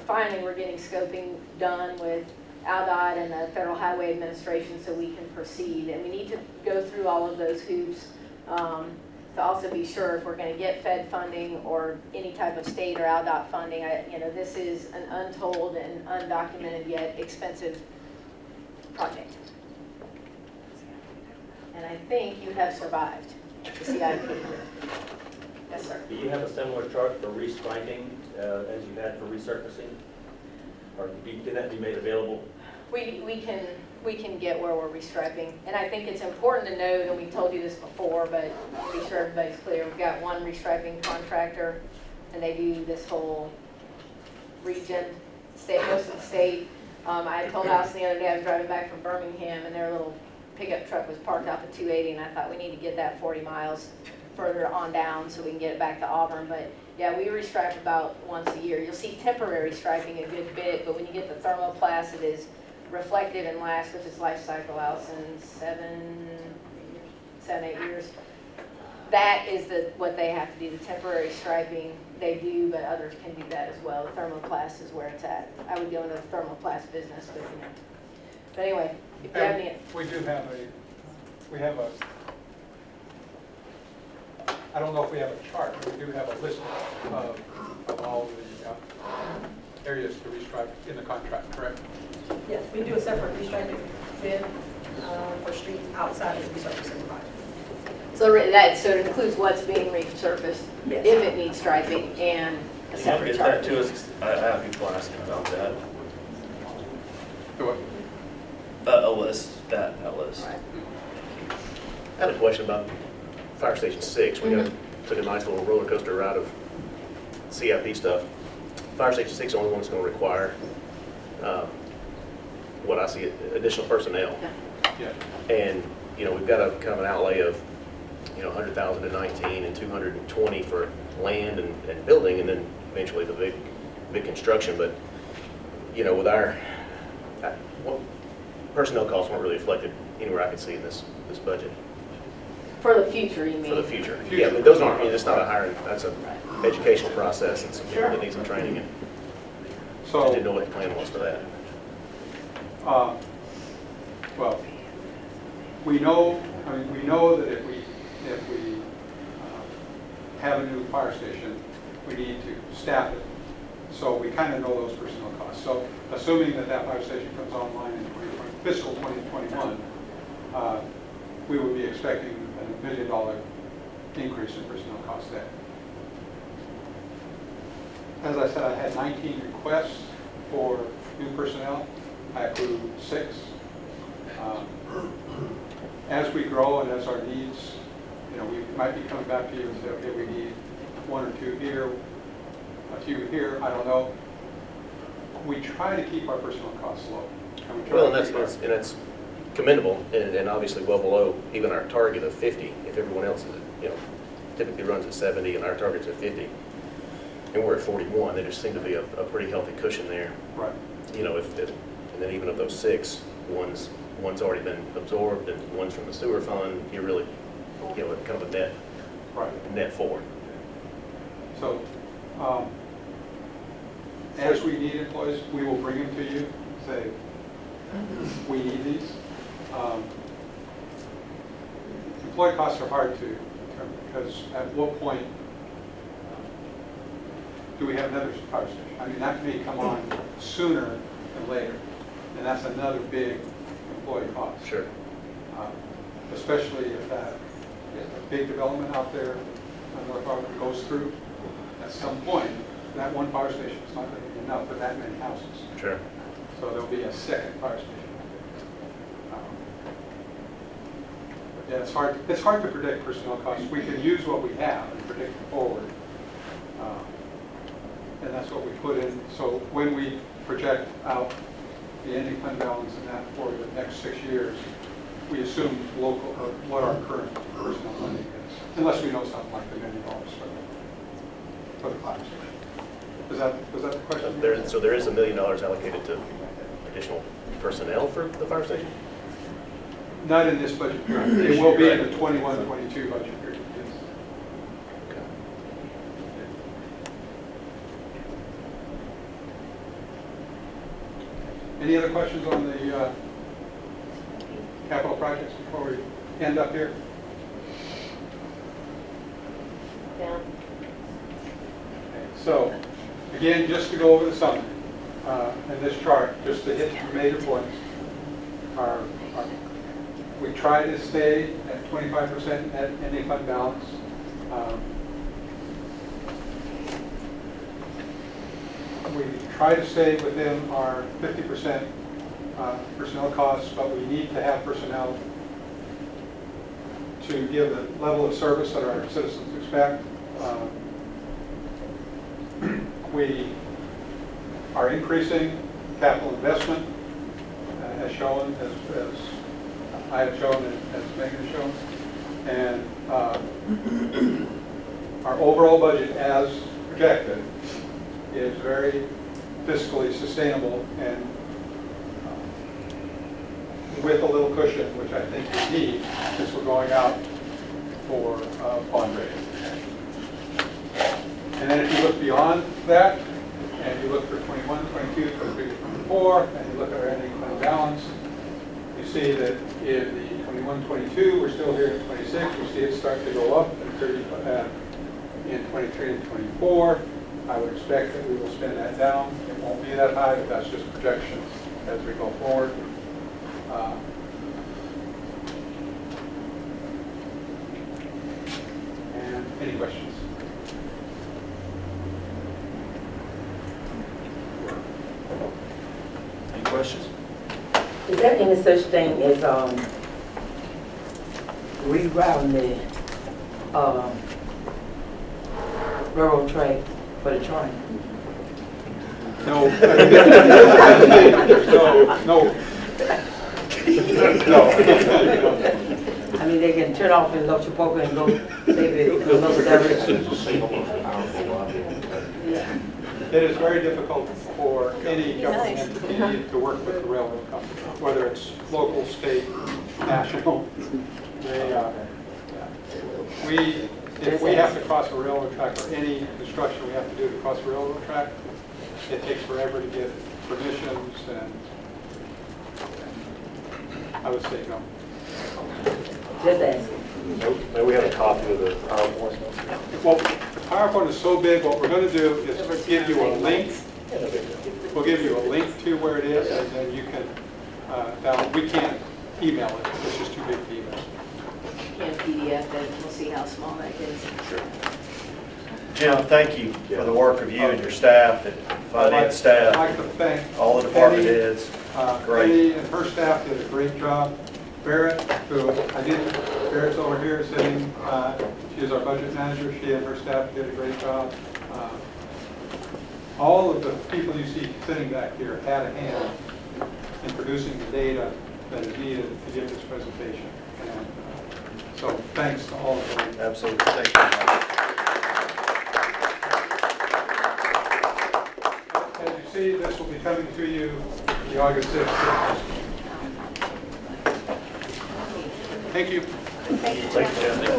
Finally, we're getting scoping done with ALDOT and the Federal Highway Administration so we can proceed. And we need to go through all of those hoops to also be sure if we're going to get Fed funding or any type of state or ALDOT funding. This is an untold and undocumented yet expensive project. And I think you have survived the CIP. Yes, sir. Do you have a similar chart for restriping as you had for resurfacing? Or can that be made available? We can get where we're restriping. And I think it's important to note, and we told you this before, but to be sure everybody's clear, we've got one restriping contractor, and they do this whole region, most of the state. I had told Allison the other day, I was driving back from Birmingham, and their little pickup truck was parked off at 280, and I thought we need to get that 40 miles further on down so we can get it back to Auburn. But yeah, we restripe about once a year. You'll see temporary striping a good bit, but when you get the thermoplast, it is reflective and lasts, which is life cycle, Allison, 7, 8 years. That is what they have to do. The temporary striping they do, but others can do that as well. The thermoplast is where it's at. I would go into the thermoplast business, but But anyway, if you have any. We have a, I don't know if we have a chart, but we do have a list of all the areas to restripe in the contract, correct? Yes, we do a separate restriping bid for streets outside of the resurfacing project. So it includes what's being resurfaced, Yes. if it needs striping, and a Can you separate get chart. that to us? I have people asking about that. Do what? A list, that list. Right. I had a question about Fire Station 6. We took a nice little roller coaster ride of CIP stuff. Fire Station 6 is the only one that's going to require what I see, additional personnel. Yeah. And, we've got a kind of an outlay of 100,000 to 19 and 220 for land and building, and then eventually the big construction. But, with our, well, personnel costs weren't really reflected anywhere I could see in this budget. For the future, you mean? For the future. Yeah, but those aren't, it's not a hiring, that's an educational process, and some people that need some training, and So, just didn't know what the plan was for that. well, we know that if we have a new fire station, we need to staff it. So we kind of know those personnel costs. So assuming that fire station comes online in fiscal 2021, we would be expecting a $1 million increase in personnel costs there. As I said, I had 19 requests for new personnel. I approved 6. As we grow and as our needs, we might be coming back to you and say, okay, we need 1 or 2 here, a few here, I don't know. We try to keep our personnel costs low. And we try Well, to and keep that's commendable, and obviously well below even our target of 50. If everyone else is, typically runs at 70 and our target's at 50, and we're at 41, there just seemed to be a pretty healthy cushion there. Right. And then even of those 6, one's already been absorbed, and one's from the sewer fund. You're really, kind of a net 4. So, as we need employees, we will bring them to you, say, we need these. Employee costs are hard to determine, because at what point do we have another fire station? I mean, that may come on sooner than later, and that's another big employee cost. Sure. Especially if a big development out there on North Auburn goes through, at some point, that one fire station is not going to be enough for that many houses. Sure. So there'll be a second fire station. But yeah, it's hard to predict personnel costs. We can use what we have and predict it forward. And that's what we put in. So when we project out the ending fund balance and that for the next 6 years, we assume what our current personnel funding is, unless we know something like $1 million for the fire station. Was that the question? So there is $1 million allocated to additional personnel for the fire station? Not in this budget period. It will be in the 21-22 budget period, yes. Okay. Any other questions on the capital projects before we end up here? Yeah. Okay, so, again, just to go over the summary, in this chart, just to hit the major points, we try to stay at 25% net ending fund balance. We try to stay within our 50% personnel costs, but we need to have personnel to give the level of service that our citizens expect. We are increasing capital investment, as shown, as I have shown, and as Megan has shown. And our overall budget, as projected, is very fiscally sustainable and with a little cushion, which I think we need since we're going out for bond rating. And then if you look beyond that, and you look for 21, 22, 23, 24, and you look at our ending fund balance, you see that in the 21, 22, we're still here at 26. We see it start to go up in 23 and 24. I would expect that we will spend that down. It won't be that high, but that's just projections as we go forward. And any questions? Any questions? Is there any such thing as rerouting the railroad track for the train? No. No. I mean, they can turn off in Los Chapoca and go maybe in another direction. It is very difficult for any government entity to work with the railroad company, whether it's local, state, national. If we have to cross a railroad track, or any construction we have to do to cross a railroad track, it takes forever to get permissions, and I would say no. Just ask. Maybe we have a copy of the PowerPoint. Well, the PowerPoint is so big, what we're going to do is give you a link. We'll give you a link to where it is, and then you can, we can't email it, it's just too big to email. Can't PDF it, we'll see how small that is. Sure. Jim, thank you for the work of you and your staff and finance staff, I'd like to thank all the department Penny. heads. Great. Penny and her staff did a great job. Barrett, Barrett's over here sitting, she is our budget manager. She and her staff did a great job. All of the people you see sitting back here had a hand in producing the data that is needed to give this presentation. And so thanks to all of them. Absolutely. Thank you. As you see, this will be coming to you the August 6th. Thank you. Thank you, Jim.